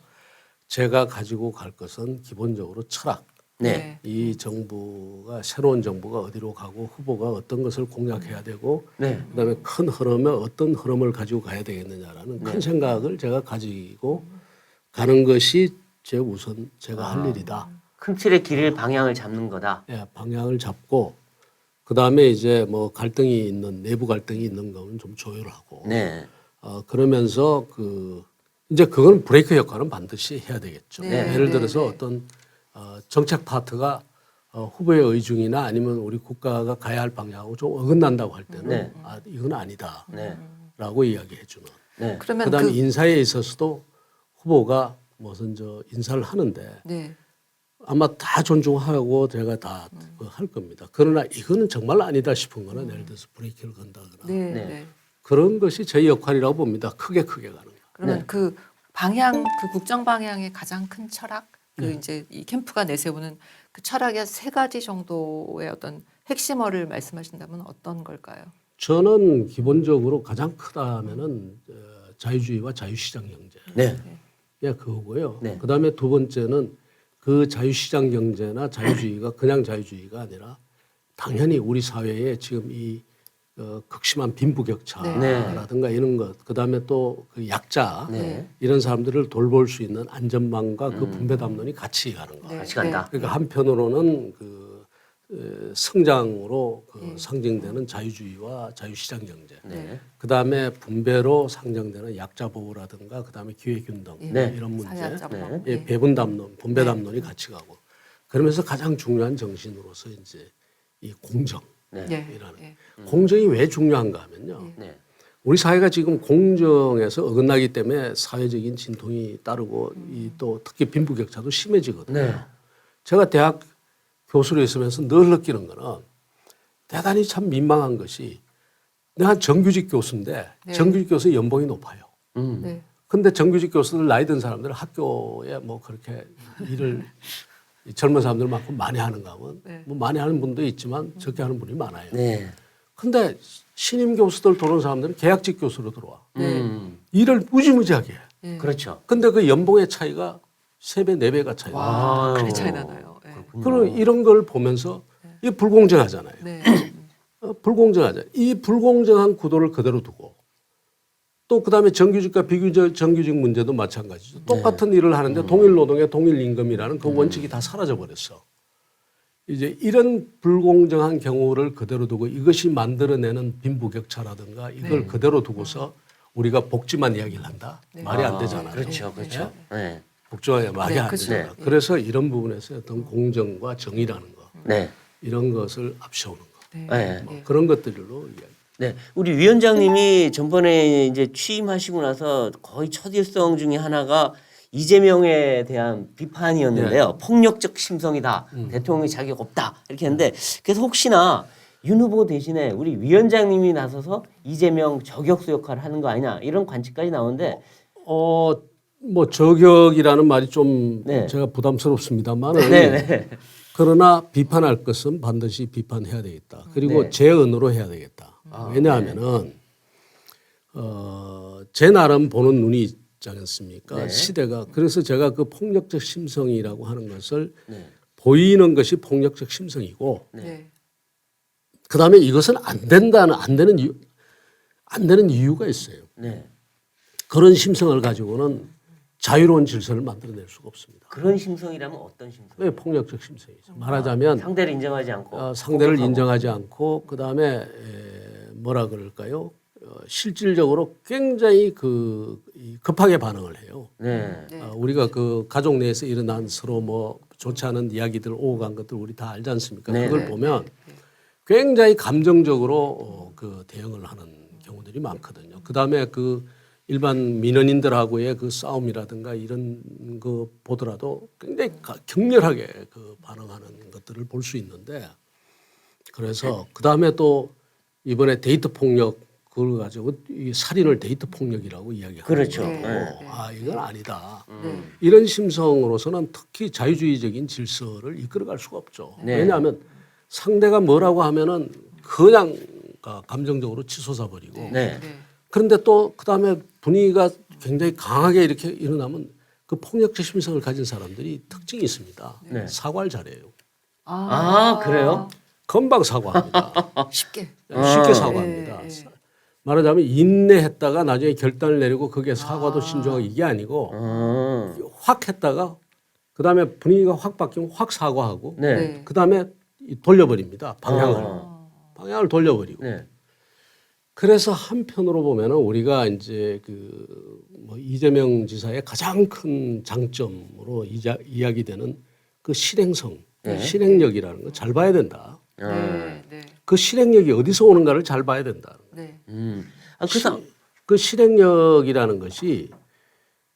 제가 가지고 갈 것은 기본적으로 철학. 네. 이 정부가 새로운 정부가 어디로 가고 후보가 어떤 것을 공략해야 되고 네. 그다음에 큰 흐름에 어떤 흐름을 가지고 가야 되겠느냐라는 큰 생각을 제가 가지고 가는 것이 제 우선 제가 할 일이다. 큰 틀의 길을 방향을 잡는 거다. 예, 방향을 잡고 그다음에 이제 뭐 갈등이 있는 내부 갈등이 있는 거는 좀 조율하고 네. 그러면서 이제 그건 브레이크 역할은 반드시 해야 되겠죠. 네, 예를 네, 들어서 네. 어떤 정책 파트가 후보의 의중이나 아니면 우리 국가가 가야 할 방향하고 좀 어긋난다고 할 때는 네. 이건 아니다라고 네. 이야기해 주는. 네. 그러면 그다음에 그 인사에 있어서도 후보가 무슨 인사를 하는데 네. 아마 다 존중하고 제가 다 할 겁니다. 그러나 이거는 정말 아니다 싶은 거는 예를 들어서 브레이크를 건다거나 네. 네. 네. 그런 것이 제 역할이라고 봅니다. 크게 가는 거. 그러면 네. 그 방향, 그 국정 방향의 가장 큰 철학, 이제 이 캠프가 내세우는 그 철학의 세 가지 정도의 어떤 핵심어를 말씀하신다면 어떤 걸까요? 저는 기본적으로 가장 크다면은 자유주의와 자유시장 경제. 네. 예, 그거고요. 네. 그다음에 두 번째는 그 자유시장 경제나 자유주의가 그냥 자유주의가 아니라 당연히 우리 사회에 지금 이 극심한 빈부격차라든가 이런 것, 그다음에 또 그 약자 네. 이런 사람들을 돌볼 수 있는 안전망과 그 분배 담론이 같이 가는 거. 네. 같이 간다. 그러니까 한편으로는 성장으로 상징되는 자유주의와 자유시장 경제. 네. 그다음에 분배로 상징되는 약자 보호라든가 그다음에 기회균등 네. 이런 문제. 사회학자 네. 보호. 예, 배분 담론, 분배 담론이 같이 가고. 그러면서 가장 중요한 정신으로서 이제 이 공정이라는. 네. 예. 공정이 왜 중요한가 하면요. 네. 우리 사회가 지금 공정에서 어긋나기 때문에 사회적인 진통이 따르고 이 또 특히 빈부격차도 심해지거든요. 네. 제가 대학 교수로 있으면서 늘 느끼는 거는 대단히 참 민망한 것이 내가 정규직 교수인데 네. 정규직 교수의 연봉이 높아요. 네. 근데 정규직 교수들 나이 든 사람들 학교에 뭐 그렇게 일을 젊은 사람들만큼 많이 하는가 하면 네. 뭐 많이 하는 분도 있지만 적게 하는 분이 많아요. 네. 근데 신임 교수들 들어온 사람들은 계약직 교수로 들어와. 일을 무지무지하게 해. 네. 그렇죠. 근데 그 연봉의 차이가 3배, 4배가 차이 나. 와, 그렇게 차이 나나요? 네. 그럼 이런 걸 보면서 이게 불공정하잖아요. 네. 불공정하죠. 이 불공정한 구도를 그대로 두고 또 그다음에 정규직과 비정규직 문제도 마찬가지죠. 똑같은 일을 하는데 동일 노동에 동일 임금이라는 그 원칙이 다 사라져 버렸어. 이제 이런 불공정한 경우를 그대로 두고 이것이 만들어내는 빈부격차라든가 이걸 그대로 두고서 우리가 복지만 이야기를 한다. 말이 안 되잖아요. 그렇죠, 그렇죠. 네. 복지가 말이 네, 안 그렇죠. 되잖아. 그래서 이런 부분에서 어떤 공정과 정의라는 거 네. 이런 것을 앞세우는 거 네. 뭐 그런 것들로 이야기. 네, 우리 위원장님이 전번에 이제 취임하시고 나서 거의 첫 일성 중에 하나가 이재명에 대한 비판이었는데요. 폭력적 심성이다. 대통령이 자격 없다. 이렇게 했는데 그래서 혹시나 윤 후보 대신에 우리 위원장님이 나서서 이재명 저격수 역할을 하는 거 아니냐 이런 관측까지 나오는데 뭐 저격이라는 말이 좀 네. 제가 부담스럽습니다만은 네. 그러나 비판할 것은 반드시 비판해야 되겠다. 그리고 네. 제 언어로 해야 되겠다. 왜냐하면은 제 나름 보는 눈이 있지 않습니까? 네. 시대가 그래서 제가 그 폭력적 심성이라고 하는 것을 네. 보이는 것이 폭력적 심성이고 네. 그다음에 이것은 안 되는 이유가 있어요. 네. 그런 심성을 가지고는 자유로운 질서를 만들어낼 수가 없습니다. 그런 심성이라면 어떤 심성? 왜 폭력적 심성이죠? 말하자면 상대를 인정하지 않고 상대를 공격하고. 인정하지 않고 그다음에 뭐라 그럴까요? 실질적으로 굉장히 급하게 반응을 해요. 네. 우리가 그 가족 내에서 일어난 서로 뭐 좋지 않은 이야기들 오고 간 것들 우리 다 알지 않습니까? 네, 그걸 네, 보면 굉장히 감정적으로 그 대응을 하는 경우들이 많거든요. 그다음에 그 일반 민원인들하고의 그 싸움이라든가 이런 거 보더라도 굉장히 격렬하게 그 반응하는 것들을 볼 수 있는데 그래서 그다음에 또 이번에 데이트 폭력 그걸 가지고 이 살인을 데이트 폭력이라고 이야기하고 그렇죠. 이건 아니다. 이런 심성으로서는 특히 자유주의적인 질서를 이끌어갈 수가 없죠. 네. 왜냐하면 상대가 뭐라고 하면은 그냥 감정적으로 치솟아 버리고 네. 그런데 또 그다음에 분위기가 굉장히 강하게 이렇게 일어나면 그 폭력적 심성을 가진 사람들이 특징이 있습니다. 네. 사과를 잘해요. 아, 그래요? 금방 사과합니다. 쉽게. 쉽게 사과합니다. 말하자면 인내했다가 나중에 결단을 내리고 그게 사과도 신중하고 이게 아니고 확 했다가 그다음에 분위기가 확 바뀌면 확 사과하고 네. 그다음에 돌려버립니다. 방향을 돌려버리고. 네. 그래서 한편으로 보면은 우리가 이제 뭐 이재명 지사의 가장 큰 장점으로 이야기되는 그 실행성, 실행력이라는 거 잘 봐야 된다. 네. 그 실행력이 어디서 오는가를 잘 봐야 된다. 네. 그래서 그 실행력이라는 것이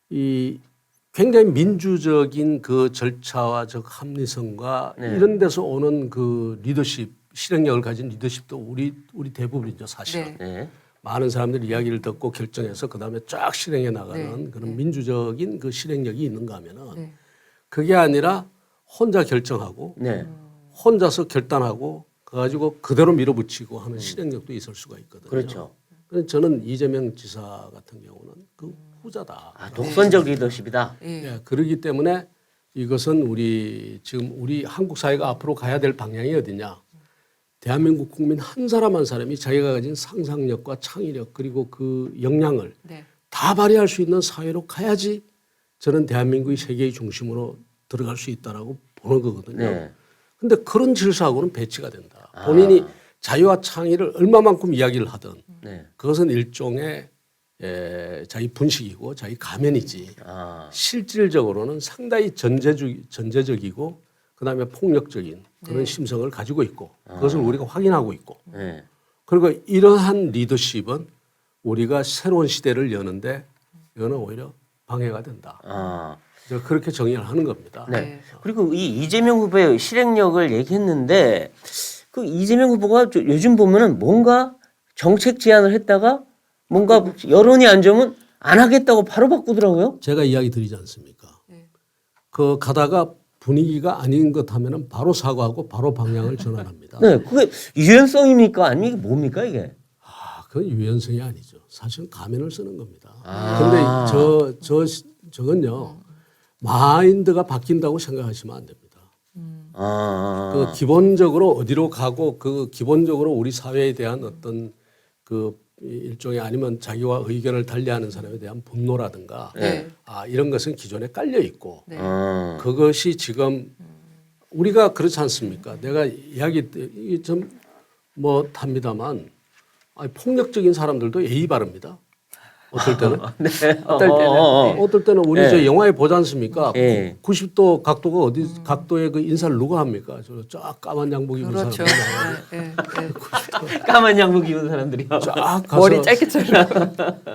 이 굉장히 민주적인 그 절차와 저 합리성과 이런 데서 오는 그 리더십, 실행력을 가진 리더십도 우리 대부분이죠, 사실은. 네. 많은 사람들이 이야기를 듣고 결정해서 그다음에 쫙 실행해 나가는 그런 민주적인 그 실행력이 있는가 하면은 그게 아니라 혼자 결정하고 네. 혼자서 결단하고 그가지고 그대로 밀어붙이고 하는 실행력도 있을 수가 있거든요. 그렇죠. 그래서 저는 이재명 지사 같은 경우는 그 후자다. 독선적 리더십이다. 예, 그렇기 때문에 이것은 지금 우리 한국 사회가 앞으로 가야 될 방향이 어디냐. 대한민국 국민 한 사람 한 사람이 자기가 가진 상상력과 창의력 그리고 그 역량을 다 발휘할 수 있는 사회로 가야지 저는 대한민국이 세계의 중심으로 들어갈 수 있다라고 보는 거거든요. 네. 근데 그런 질서하고는 배치가 된다. 본인이 자유와 창의를 얼마만큼 이야기를 하든 네. 그것은 일종의 자기 분식이고 자기 가면이지 실질적으로는 상당히 전제적이고 그다음에 폭력적인 그런 심성을 가지고 있고 그것을 우리가 확인하고 있고 네. 그리고 이러한 리더십은 우리가 새로운 시대를 여는데 이거는 오히려 방해가 된다. 그렇게 정의를 하는 겁니다. 네. 그리고 이 이재명 후보의 실행력을 얘기했는데 그 이재명 후보가 요즘 보면은 뭔가 정책 제안을 했다가 뭔가 여론이 안 좋으면 안 하겠다고 바로 바꾸더라고요. 제가 이야기 드리지 않습니까? 네. 그 가다가 분위기가 아닌 것 하면은 바로 사과하고 바로 방향을 전환합니다. 네, 그게 유연성입니까? 아니면 이게 뭡니까 이게? 아, 그건 유연성이 아니죠. 사실은 가면을 쓰는 겁니다. 아. 근데 저건요. 마인드가 바뀐다고 생각하시면 안 됩니다. 그 기본적으로 어디로 가고 그 기본적으로 우리 사회에 대한 어떤 그 일종의 아니면 자기와 의견을 달리하는 사람에 대한 분노라든가 네. 이런 것은 기존에 깔려 있고 네. 그것이 지금 우리가 그렇지 않습니까? 내가 이야기 좀뭐 합니다만 폭력적인 사람들도 예의 바릅니다. 어떨 때는 네. 어떨 때는 네. 어떨 때는 우리 네. 저 영화에 보지 않습니까? 네. 90도 각도가 어디 각도의 그 인사를 누가 합니까? 저 쫙 까만 양복 입은 그렇죠. 사람. 네, 네, 네. 까만 양복 입은 사람들이요. 쫙 가서 머리 짧게 잘라.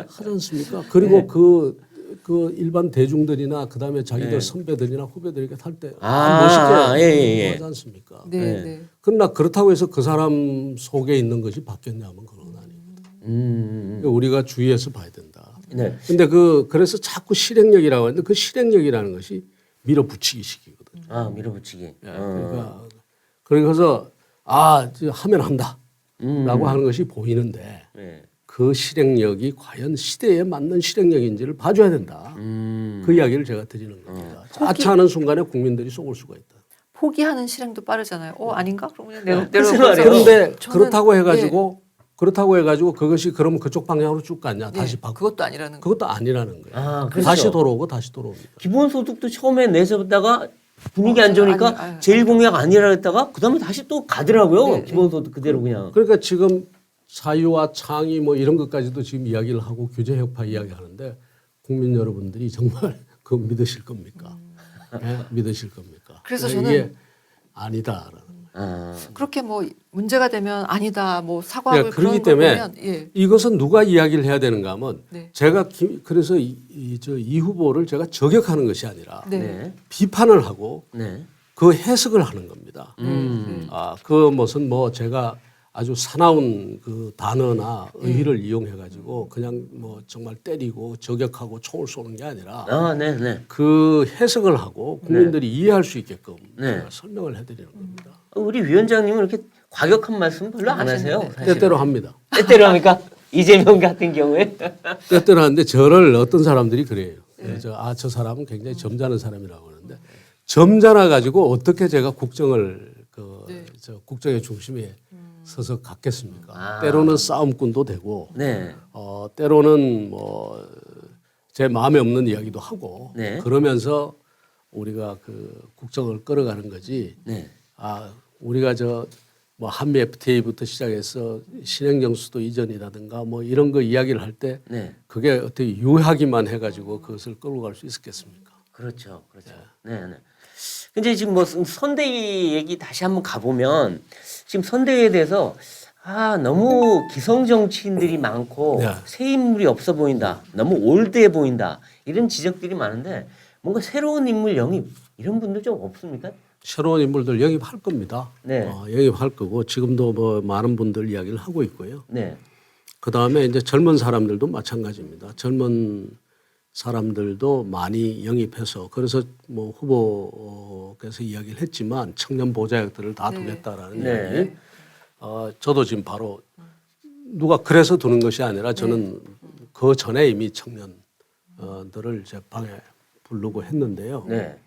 하지 않습니까? 그리고 그 일반 대중들이나 그다음에 자기들 선배들이나 후배들에게 탈 때 멋있게 예. 하지 않습니까? 네, 네. 그러나 그렇다고 해서 그 사람 속에 있는 것이 바뀌었냐면 그건 아니거든. 그러니까 우리가 주의해서 봐야 된다. 네. 근데 그래서 자꾸 실행력이라고 하는데 그 실행력이라는 것이 밀어붙이기 식이거든. 밀어붙이기. 그러니까 그래서 하면 한다라고 하는 것이 보이는데 네. 그 실행력이 과연 시대에 맞는 실행력인지를 봐줘야 된다. 그 이야기를 제가 드리는 겁니다. 자처하는 순간에 국민들이 속을 수가 있다. 포기하는 실행도 빠르잖아요. 아닌가? 그러면 글쎄 내가 말이에요. 그런데 저는- 그렇다고 해가지고 그것이 그러면 그쪽 방향으로 쭉 갔냐? 네, 다시 바꾸. 그것도 아니라는 거. 그것도 아니라는 거예요. 그렇죠. 다시 돌아오고 다시 돌아옵니다. 기본소득도 처음에 내세웠다가 분위기 안 좋으니까 제일 공약 아니라 했다가 그다음에 다시 또 가더라고요. 네, 기본소득 그대로 그냥. 그러니까 지금 사유와 창의 뭐 이런 것까지도 지금 이야기를 하고 규제 혁파 이야기하는데 국민 여러분들이 정말 그거 믿으실 겁니까? 예? 믿으실 겁니까? 그래서 이게 저는 아니다라는. 그렇게 뭐 문제가 되면 아니다, 뭐 사과하고 그러니까 그런 그렇기 거 때문에 보면 예. 이것은 누가 이야기를 해야 되는가 하면 네. 제가 그래서 이 후보를 제가 저격하는 것이 아니라 네. 네. 비판을 하고 네. 그 해석을 하는 겁니다. 네. 그 무슨 뭐 제가 아주 사나운 그 단어나 의의를 이용해 가지고 그냥 뭐 정말 때리고 저격하고 총을 쏘는 게 아니라 네. 그 해석을 하고 국민들이 이해할 수 있게끔 네. 제가 설명을 해드리는 겁니다. 우리 위원장님은 이렇게 과격한 말씀 별로 안 하세요. 하시는데. 사실은. 때때로 합니다. 때때로 합니까? 이재명 같은 경우에. 때때로 하는데 저를 어떤 사람들이 그래요. 저 사람은 굉장히 점잖은 사람이라고 하는데 점잖아 가지고 어떻게 제가 국정을 국정의 중심에 서서 갖겠습니까? 때로는 싸움꾼도 되고, 네. 때로는 뭐 제 마음에 없는 이야기도 하고, 네. 그러면서 우리가 그 국정을 끌어가는 거지. 네. 우리가 뭐 한미 FTA부터 시작해서 신행정수도 이전이라든가 뭐 이런 거 이야기를 할 때 네. 그게 어떻게 유하기만 해가지고 그것을 끌고 갈 수 있었겠습니까? 그렇죠. 네. 근데 지금 뭐 선대위 얘기 다시 한번 가보면 지금 선대위에 대해서 너무 기성 정치인들이 많고 네. 새 인물이 없어 보인다. 너무 올드해 보인다. 이런 지적들이 많은데 뭔가 새로운 인물 영입 이런 분들 좀 없습니까? 새로운 인물들 영입할 겁니다. 네. 영입할 거고 지금도 뭐 많은 분들 이야기를 하고 있고요. 네. 그 다음에 이제 젊은 사람들도 마찬가지입니다. 젊은 사람들도 많이 영입해서 그래서 뭐 후보께서 이야기를 했지만 청년 보좌역들을 다 두겠다라는 네. 이야기. 저도 지금 바로 누가 그래서 두는 것이 아니라 저는 그 전에 이미 청년들을 제 방에 부르고 했는데요. 네.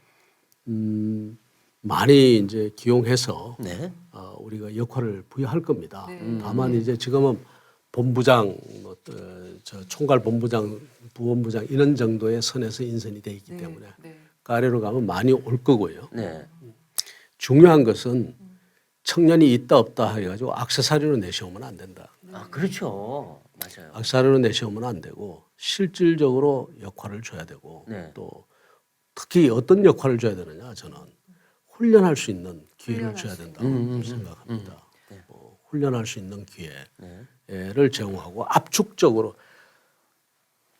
많이 이제 기용해서 네. 우리가 역할을 부여할 겁니다. 다만 이제 지금은 본부장, 총괄 본부장, 부본부장 이런 정도의 선에서 인선이 돼 있기 때문에 그 아래로 가면 많이 올 거고요. 네. 중요한 것은 청년이 있다 없다 해가지고 액세서리로 내세우면 안 된다. 그렇죠. 맞아요. 액세서리로 내세우면 안 되고 실질적으로 역할을 줘야 되고 네. 또 특히 어떤 역할을 줘야 되느냐 저는 훈련할 수 있는 기회를 줘야 된다고 생각합니다. 훈련할 수 있는 기회를 제공하고 압축적으로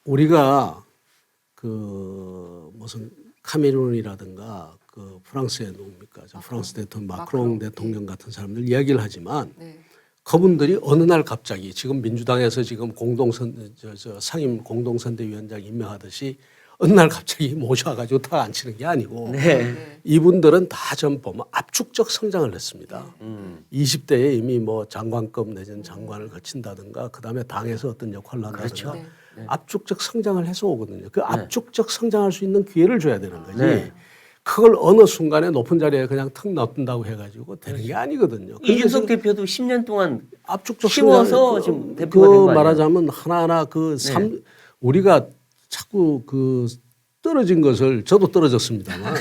우리가 그 무슨 카메룬이라든가 그 프랑스의 누굽니까? 프랑스 대통령 마크롱 대통령 같은 사람들 이야기를 하지만 그분들이 어느 날 갑자기 지금 민주당에서 지금 상임 공동선대위원장 임명하듯이 어느 날 갑자기 모셔가지고 다 앉히는 게 아니고 네. 이분들은 다 좀 보면 압축적 성장을 했습니다. 20대에 이미 뭐 장관급 내지는 장관을 거친다든가 그다음에 당에서 어떤 역할을 한다든가 그렇죠. 압축적 성장을 해서 오거든요. 그 압축적 성장할 수 있는 기회를 줘야 되는 거지. 네. 그걸 어느 순간에 높은 자리에 그냥 턱 놔둔다고 해가지고 되는 게 아니거든요. 이준석 대표도 10년 동안 압축적 키워서 성장, 지금 대표가 된거 아니에요? 말하자면 하나하나 우리가 자꾸 떨어진 것을 저도 떨어졌습니다만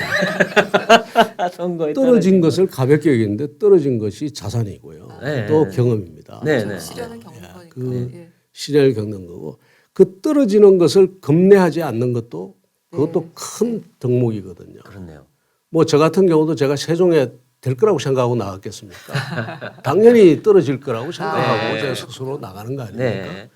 선거에 떨어진 것을 가볍게 여기는데 떨어진 것이 자산이고요. 네. 또 경험입니다. 네. 시련을 겪는 거니까. 그 시련을 겪는 거고 그 떨어지는 것을 겁내하지 않는 것도 그것도 큰 덕목이거든요. 그렇네요. 뭐 저 같은 경우도 제가 세종에 될 거라고 생각하고 나갔겠습니까? 당연히 떨어질 거라고 생각하고 네. 제가 스스로 나가는 거 아닙니까? 네.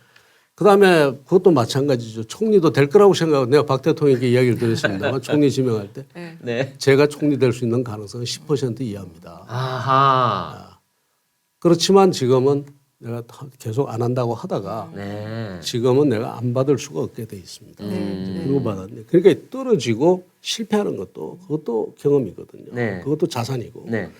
그다음에 그것도 마찬가지죠. 총리도 될 거라고 생각하고 내가 박 대통령에게 이야기를 드렸습니다만 총리 지명할 때 네. 제가 총리 될 수 있는 가능성은 10% 이하입니다. 아하. 그렇지만 지금은 내가 계속 안 한다고 하다가 네. 지금은 내가 안 받을 수가 없게 돼 있습니다. 그리고 받았네. 그러니까 떨어지고 실패하는 것도 그것도 경험이거든요. 네. 그것도 자산이고. 네.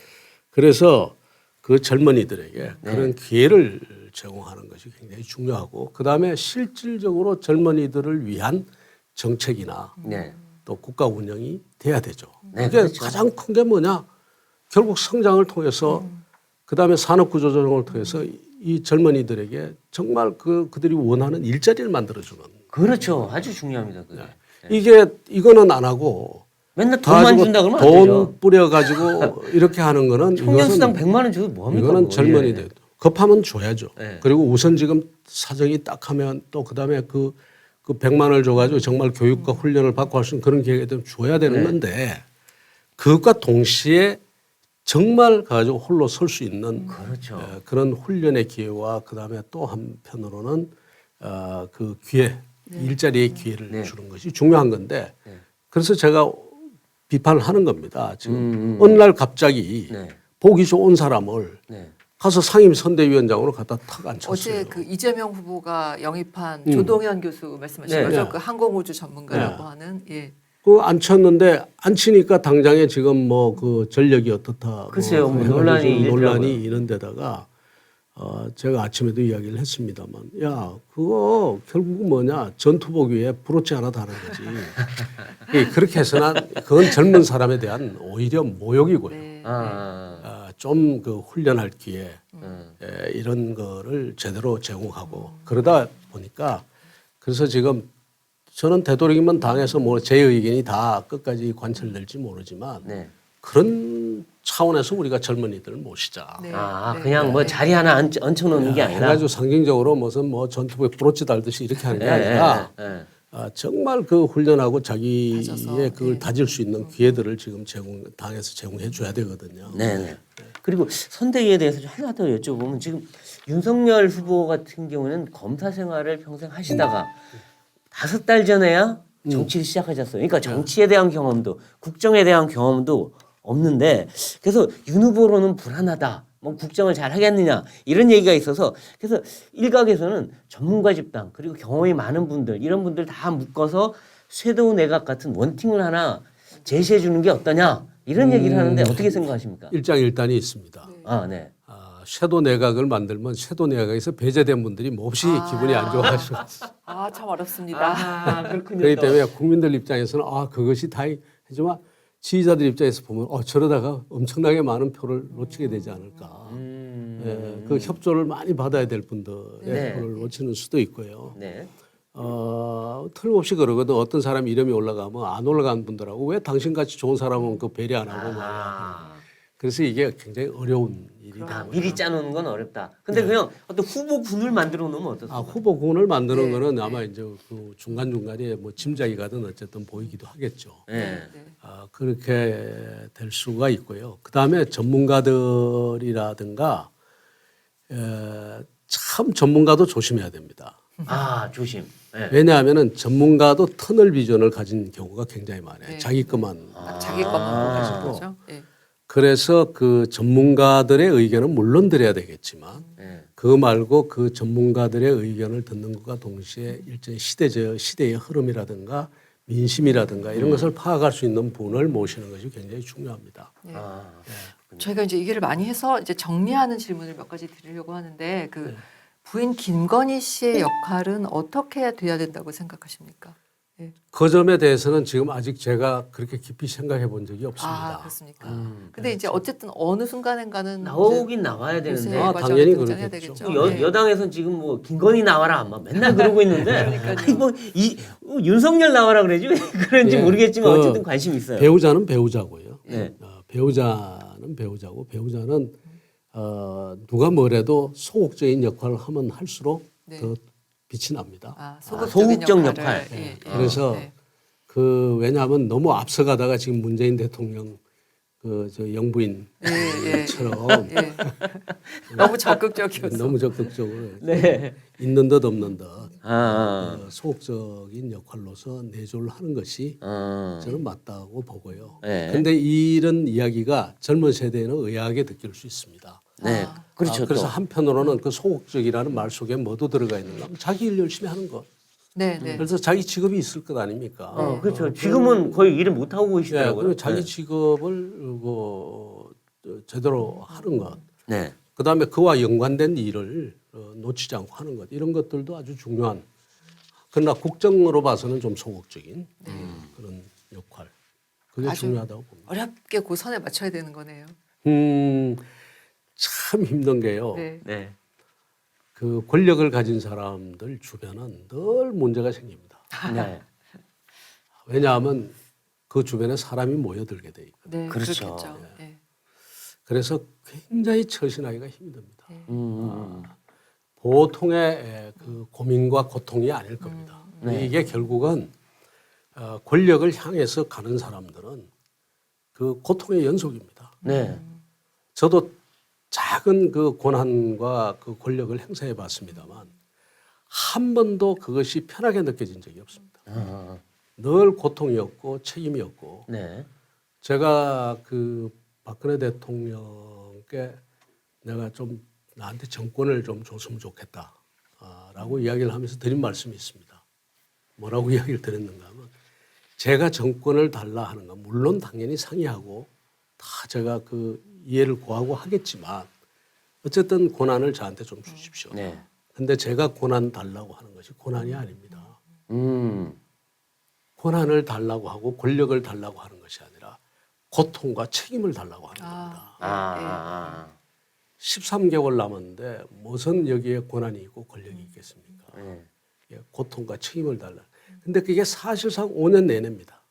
그래서 그 젊은이들에게 그런 기회를 제공하는 것이 굉장히 중요하고 그다음에 실질적으로 젊은이들을 위한 정책이나 네. 또 국가 운영이 돼야 되죠. 네, 그게 그렇죠. 가장 큰 게 뭐냐? 결국 성장을 통해서 그다음에 산업 구조 조정을 통해서 이 젊은이들에게 정말 그들이 원하는 일자리를 만들어주는. 그렇죠. 아주 중요합니다. 그게. 이거는 안 하고 맨날 돈만 준다 그러면 안 돈 되죠. 뿌려가지고 이렇게 하는 거는 청년수당 100만 원 줘도 뭐합니까? 이거는 그거. 젊은이들 급하면 줘야죠. 네. 그리고 우선 지금 사정이 딱 하면 또 그다음에 그 100만 원을 줘가지고 정말 교육과 훈련을 받고 할 수 있는 그런 기회가 되면 줘야 되는 건데 그것과 동시에 정말 가지고 홀로 설 수 있는 그렇죠. 그런 훈련의 기회와 그다음에 또 한편으로는 그 기회 일자리의 기회를 주는 것이 중요한 건데 그래서 제가 비판을 하는 겁니다. 지금 어느 날 갑자기 네. 보기 좋은 사람을 네. 가서 상임 선대위원장으로 갖다 탁 앉혔어요. 어제 그 이재명 후보가 영입한 조동현 교수 말씀하신 네. 거죠? 네. 그 항공우주 전문가라고 하는 예. 그 앉혔는데 앉히니까 당장에 지금 뭐 그 전력이 어떻다. 글쎄요, 뭐 해가지고 논란이 지금 논란이 일더라고요. 있는 데다가 제가 아침에도 이야기를 했습니다만 야 그거 결국 뭐냐 전투복 위에 브로치 하나 다는 거지. 그렇게 해서는 그건 젊은 사람에 대한 오히려 모욕이고요. 네. 좀 그 훈련할 기회 이런 거를 제대로 제공하고 그러다 보니까 그래서 지금 저는 되도록이면 당에서 뭐 제 의견이 다 끝까지 관철될지 모르지만 네. 그런 차원에서 우리가 젊은이들을 모시자. 네. 그냥 뭐 자리 하나 얹혀놓는 게 아니라. 해가지고 상징적으로 무슨 뭐 전투부에 브로치 달듯이 이렇게 하는 게 아니라 정말 그 훈련하고 자기의 다져서, 그걸 다질 수 있는 기회들을 지금 당에서 제공해 줘야 되거든요. 네네. 그리고 선대위에 대해서 좀 하나 더 여쭤보면 지금 윤석열 후보 같은 경우는 검사 생활을 평생 하시다가 5달 전에야 정치를 시작하셨어요. 그러니까 정치에 대한 경험도 국정에 대한 경험도 없는데 그래서 윤 후보로는 불안하다. 뭐 국정을 잘 하겠느냐 이런 얘기가 있어서 그래서 일각에서는 전문가 집단 그리고 경험이 많은 분들 이런 분들 다 묶어서 쇄도 내각 같은 원팀을 하나 제시해 주는 게 어떠냐 이런 얘기를 하는데 어떻게 생각하십니까? 일장일단이 있습니다. 네. 섀도 내각을 만들면 섀도 내각에서 배제된 분들이 몹시 기분이 안 좋아하시고 참 어렵습니다. 그렇군요. 그렇기 때문에 국민들 입장에서는 그것이 다행이지만 지지자들 입장에서 보면 저러다가 엄청나게 많은 표를 놓치게 되지 않을까. 그 협조를 많이 받아야 될 분들의 표를 놓치는 수도 있고요. 네. 틀림없이 그러거든. 어떤 사람 이름이 올라가면 안 올라간 분들하고 왜 당신같이 좋은 사람은 그 배려 안 하고 말이야. 그래서 이게 굉장히 어려운 일이다. 미리 짜놓는 건 어렵다. 근데 그냥 어떤 후보군을 만들어 놓으면 어떻습니까? 후보군을 만드는 거는 아마 이제 그 중간중간에 뭐 짐작이 가든 어쨌든 보이기도 하겠죠. 네. 그렇게 될 수가 있고요. 그 다음에 전문가들이라든가 참 전문가도 조심해야 됩니다. 조심. 네. 왜냐하면은 전문가도 터널 비전을 가진 경우가 굉장히 많아요. 자기 것만. 자기 것만 보고 가시는 거죠. 예. 그래서 그 전문가들의 의견은 물론 드려야 되겠지만 네. 그거 말고 그 전문가들의 의견을 듣는 것과 동시에 일종의 시대의 흐름이라든가 민심이라든가 이런 것을 파악할 수 있는 분을 모시는 것이 굉장히 중요합니다. 네. 아, 저희가 이제 얘기를 많이 해서 이제 정리하는 질문을 몇 가지 드리려고 하는데 그 부인 김건희 씨의 역할은 어떻게 돼야 된다고 생각하십니까? 네. 그 점에 대해서는 지금 아직 제가 그렇게 깊이 생각해 본 적이 없습니다. 아 그렇습니까? 근데 이제 어쨌든 어느 순간인가는 나오긴 나와야 되는데 요새 아, 과정에 당연히 등장해야 그렇겠죠. 되겠죠. 네. 여당에서는 지금 뭐 김건희 나와라 막 맨날 그러고 있는데 그러니까요. 아니 윤석열 나와라 그러지 왜 그런지 예, 모르겠지만 그 어쨌든 관심 있어요. 배우자는 배우자고요. 네. 배우자는 배우자고 배우자는 누가 뭐래도 소극적인 역할을 하면 할수록 네. 더 빛이 납니다. 아, 소극적 역할. 역할. 예, 예. 그래서 네. 왜냐하면 너무 앞서가다가 지금 문재인 대통령 저 영부인처럼 예, 예. 너무 적극적이었어. 너무 적극적으로 네. 있는 듯 없는 듯 소극적인 역할로서 내조를 하는 것이 저는 맞다고 보고요. 네. 그런데 이런 이야기가 젊은 세대에는 의아하게 느낄 수 있습니다. 네. 그렇죠. 그래서 또. 한편으로는 그 소극적이라는 말 속에 뭐도 들어가 있는가? 자기 일 열심히 하는 것. 네, 네. 그래서 자기 직업이 있을 것 아닙니까? 그렇죠. 지금은 거의 일을 못 하고 예, 계시더라고요. 그리고 자기 직업을 제대로 하는 것. 네. 그다음에 그와 연관된 일을 놓치지 않고 하는 것. 이런 것들도 아주 중요한. 그러나 국정으로 봐서는 좀 소극적인 그런 역할. 그게 아주 중요하다고 봅니다. 어렵게 그 선에 맞춰야 되는 거네요. 참 힘든 게요. 네. 네. 그 권력을 가진 사람들 주변은 늘 문제가 생깁니다. 네. 왜냐하면 그 주변에 사람이 모여들게 돼 있거든요. 네, 그렇죠. 그렇겠죠. 네. 그래서 굉장히 처신하기가 힘듭니다. 음. 보통의 그 고민과 고통이 아닐 겁니다. 네. 이게 결국은 권력을 향해서 가는 사람들은 그 고통의 연속입니다. 네. 저도 작은 그 권한과 그 권력을 행사해 봤습니다만 한 번도 그것이 편하게 느껴진 적이 없습니다. 늘 고통이었고 책임이었고 네. 제가 그 박근혜 대통령께 내가 좀 나한테 정권을 좀 줬으면 좋겠다라고 이야기를 하면서 드린 말씀이 있습니다. 뭐라고 이야기를 드렸는가 하면 제가 정권을 달라 하는 건 물론 당연히 상의하고 다 제가 그 이해를 구하고 하겠지만 어쨌든 권한을 저한테 좀 주십시오. 네. 근데 제가 권한 달라고 하는 것이 권한이 아닙니다. 음. 권한을 달라고 하고 권력을 달라고 하는 것이 아니라 고통과 책임을 달라고 하는 겁니다. 아. 13개월 남았는데 무슨 여기에 권한이 있고 권력이 있겠습니까? 네. 예, 고통과 책임을 달라. 근데 그게 사실상 5년 내내입니다.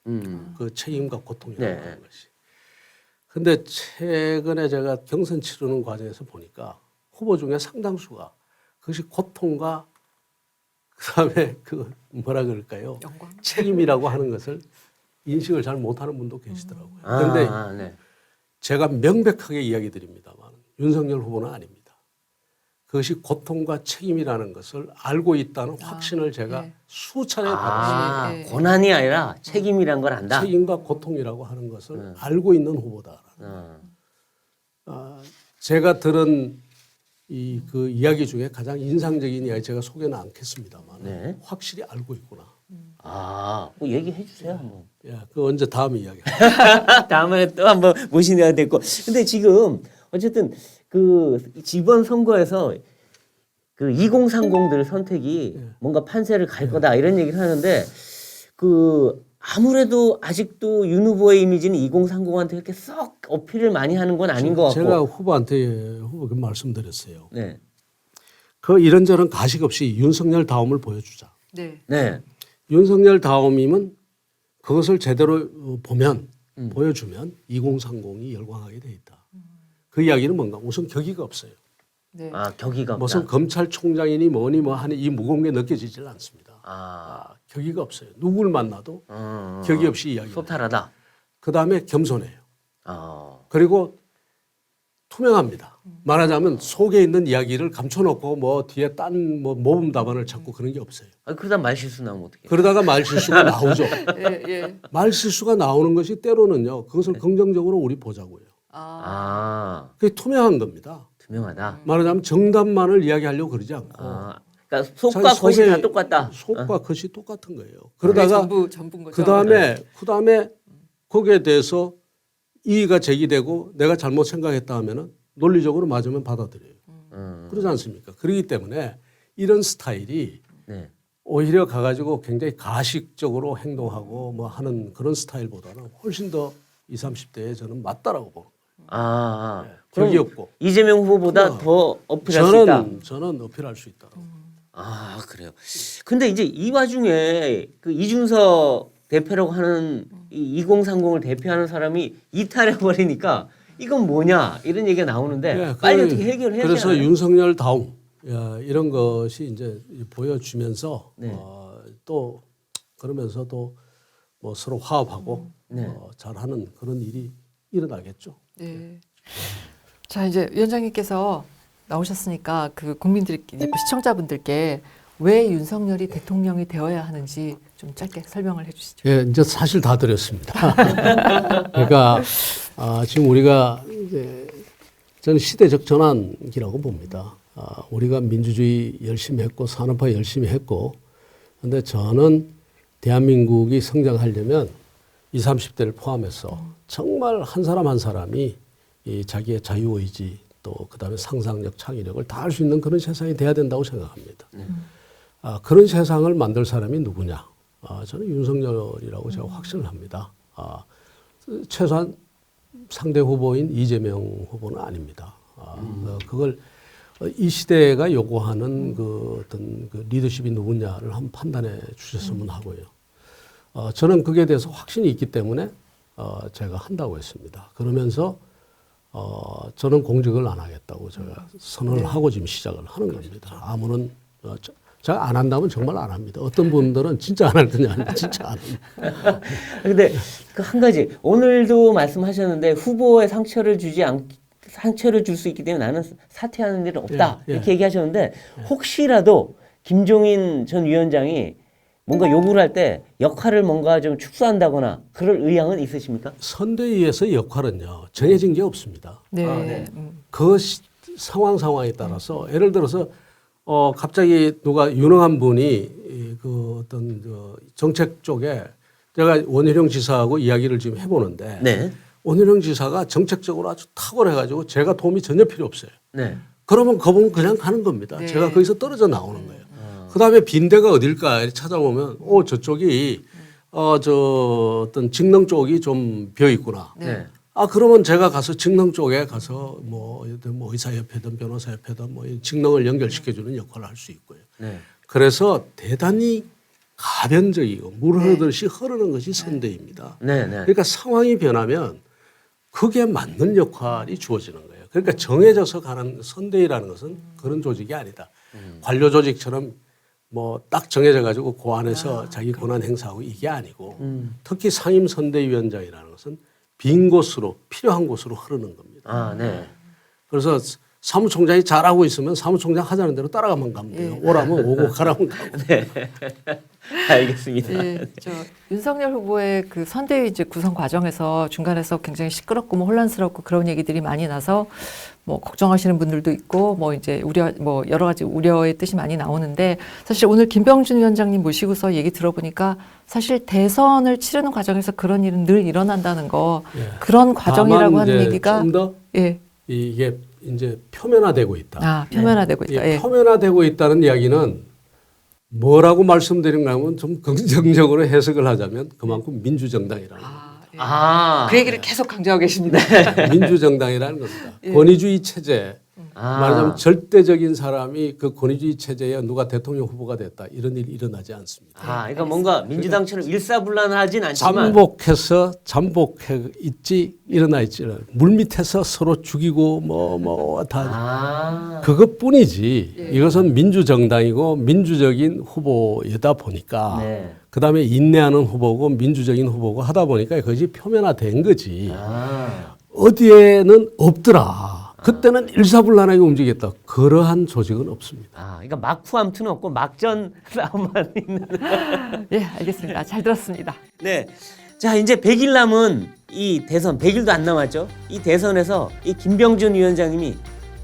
그 책임과 고통이라고 네. 하는 것이. 근데 최근에 제가 경선 치르는 과정에서 보니까 후보 중에 상당수가 그것이 고통과 그다음에 그 뭐라 그럴까요? 영광. 책임이라고 하는 것을 인식을 잘 못하는 분도 계시더라고요. 그런데 네. 제가 명백하게 이야기 드립니다만 윤석열 후보는 아닙니다. 그것이 고통과 책임이라는 것을 알고 있다는 확신을 제가 네. 수차례 받았습니다. 네. 권한이 아니라 책임이란 걸 안다. 책임과 고통이라고 하는 것을 알고 있는 후보다. 제가 들은 그 이야기 중에 가장 인상적인 이야기 제가 소개는 않겠습니다만 네. 확실히 알고 있구나. 뭐 얘기해 주세요. 한번. 예, 그 언제 다음에 이야기. 다음에 또 한번 모시내야 될 거. 근데 지금 어쨌든 그 이번 선거에서 그 2030들 선택이 뭔가 판세를 갈 거다 이런 얘기를 하는데 그 아무래도 아직도 윤 후보의 이미지는 2030한테 그렇게 썩 어필을 많이 하는 건 아닌 것 같고. 제가 후보께 말씀드렸어요. 네. 그 이런저런 가식 없이 윤석열 다움을 보여주자. 네. 네. 윤석열 다움이면 그것을 제대로 보면 보여주면 2030이 열광하게 돼 있다. 그 이야기는 뭔가 우선 격의가 없어요. 네. 격의가 없다. 무슨 검찰총장이니 뭐니 뭐 하니 이 무거운 게 느껴지질 않습니다. 격의가 없어요. 누구를 만나도 격의 없이 이야기해요. 소탈하다. 그다음에 겸손해요. 그리고 투명합니다. 말하자면 속에 있는 이야기를 감춰놓고 뭐 뒤에 딴 뭐 모범 답안을 찾고 그런 게 없어요. 그러다 말실수 나오면 어떡해. 그러다가 말실수가 나오죠. 예, 예. 말실수가 나오는 것이 때로는요. 그것을 긍정적으로 우리 보자고요. 그게 투명한 겁니다. 투명하다. 말하자면 정답만을 이야기하려고 그러지 않고 그러니까 속과 자기 겉이 속에 다 똑같다. 속과 겉이 똑같은 거예요. 그러다가 전부인 거죠. 그다음에 거기에 대해서 이의가 제기되고 내가 잘못 생각했다 하면은 논리적으로 맞으면 받아들여요. 그러지 않습니까? 그렇기 때문에 이런 스타일이 네. 오히려 가가지고 굉장히 가식적으로 행동하고 뭐 하는 그런 스타일보다는 훨씬 더 20, 30대에 저는 맞다라고 보는 거예요. 그럼 격이 없고. 이재명 후보보다 더 어필할 수 있다. 저는 어필할 수 있다고. 그래요. 근데 이제 이 와중에 그 이준석 대표라고 하는 이 2030을 대표하는 사람이 이탈해 버리니까 이건 뭐냐 이런 얘기가 나오는데 네, 빨리 어떻게 해결해야 되나요? 그래서 윤석열 다움 이런 것이 이제 보여주면서 네. 또 그러면서도 뭐 서로 화합하고 네. 잘하는 그런 일이 일어나겠죠. 네. 자 이제 위원장님께서 나오셨으니까 그 국민들께 시청자분들께 왜 윤석열이 대통령이 되어야 하는지 좀 짧게 설명을 해주시죠. 예, 이제 사실 다 드렸습니다. 그러니까 지금 우리가 이제 저는 시대적 전환기라고 봅니다. 우리가 민주주의 열심히 했고 산업화 열심히 했고, 근데 저는 대한민국이 성장하려면 20, 30대를 포함해서 정말 한 사람 한 사람이 이 자기의 자유의지 또 그다음에 상상력, 창의력을 다 할 수 있는 그런 세상이 돼야 된다고 생각합니다. 그런 세상을 만들 사람이 누구냐? 저는 윤석열이라고 제가 확신을 합니다. 최소한 상대 후보인 이재명 후보는 아닙니다. 그걸 이 시대가 요구하는 그 어떤 그 리더십이 누구냐를 한번 판단해 주셨으면 하고요. 저는 그게 대해서 확신이 있기 때문에 제가 한다고 했습니다. 그러면서 저는 공직을 안 하겠다고 제가 선언을 하고 지금 시작을 하는 겁니다. 아무런 제가 안 한다면 정말 안 합니다. 어떤 분들은 진짜 안 할 거냐 하는데 진짜 안 합니다. 근데 그 한 가지 오늘도 말씀하셨는데 후보에 상처를 줄 수 있기 때문에 나는 사퇴하는 일은 없다 이렇게 얘기하셨는데 혹시라도 김종인 전 위원장이 뭔가 요구를 할 때 역할을 뭔가 좀 축소한다거나 그럴 의향은 있으십니까? 선대위에서 역할은요 정해진 게 없습니다. 네. 그 상황에 따라서 예를 들어서 갑자기 누가 유능한 분이 그 어떤 정책 쪽에 제가 원희룡 지사하고 이야기를 지금 해보는데 네. 원희룡 지사가 정책적으로 아주 탁월해가지고 제가 도움이 전혀 필요 없어요. 네. 그러면 그분은 그냥 가는 겁니다. 네. 제가 거기서 떨어져 나오는 거예요. 그다음에 빈대가 어딜까 이렇게 찾아보면 저쪽이 어떤 직능 쪽이 좀 비어 있구나. 네. 그러면 제가 가서 직능 쪽에 가서 뭐 의사협회든 변호사협회든 뭐 직능을 연결시켜주는 역할을 할 수 있고요. 네. 그래서 대단히 가변적이고 물 흐르듯이 흐르는 것이 선대입니다. 네. 네. 그러니까 상황이 변하면 그게 맞는 역할이 주어지는 거예요. 그러니까 정해져서 가는 선대위라는 것은 그런 조직이 아니다. 관료 조직처럼 뭐 딱 정해져 가지고 그 안에서 자기 권한 행사하고 이게 아니고 특히 상임 선대위원장이라는 것은 빈 곳으로 필요한 곳으로 흐르는 겁니다. 네. 그래서 사무총장이 잘하고 있으면 사무총장 하자는 대로 따라가면 가면 돼요. 오라면 오고 가라면 가고. 네. 알겠습니다. 네, 윤석열 후보의 그 선대위 이제 구성 과정에서 중간에서 굉장히 시끄럽고 뭐 혼란스럽고 그런 얘기들이 많이 나서 뭐 걱정하시는 분들도 있고 뭐 이제 뭐 여러 가지 우려의 뜻이 많이 나오는데 사실 오늘 김병준 위원장님 모시고서 얘기 들어보니까 사실 대선을 치르는 과정에서 그런 일은 늘 일어난다는 거 그런 과정이라고 하는 얘기가 좀 더 이게 이제 표면화되고 있다. 표면화되고 있다. 표면화되고 있다는 이야기는 뭐라고 말씀드린가 하면 좀 긍정적으로 해석을 하자면 그만큼 민주정당이라는 겁니다. 그 얘기를 계속 강조하고 계십니다. 민주정당이라는 겁니다. 권위주의 체제. 말하자면 절대적인 사람이 그 권위주의 체제에 누가 대통령 후보가 됐다. 이런 일이 일어나지 않습니다. 그러니까 뭔가 민주당처럼 일사불란하진 않지만 잠복해 있지 일어나 있지 물밑에서 서로 죽이고 뭐 다 그것뿐이지. 이것은 민주정당이고 민주적인 후보이다 보니까 그다음에 인내하는 후보고 민주적인 후보고 하다 보니까 그것이 표면화된 거지. 어디에는 없더라. 그때는 일사불란하게 움직였다. 그러한 조직은 없습니다. 그러니까 막후암투는 없고 막전 싸움만 있는. 네, 알겠습니다. 잘 들었습니다. 네. 자, 이제 100일 남은 이 대선, 100일도 안 남았죠. 이 대선에서 이 김병준 위원장님이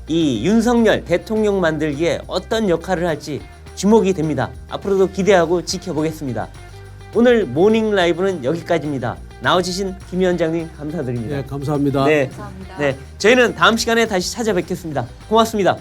이 윤석열 대통령 만들기에 어떤 역할을 할지 주목이 됩니다. 앞으로도 기대하고 지켜보겠습니다. 오늘 모닝 라이브는 여기까지입니다. 나와주신 김 위원장님 감사드립니다. 네, 감사합니다. 네, 감사합니다. 네, 저희는 다음 시간에 다시 찾아뵙겠습니다. 고맙습니다.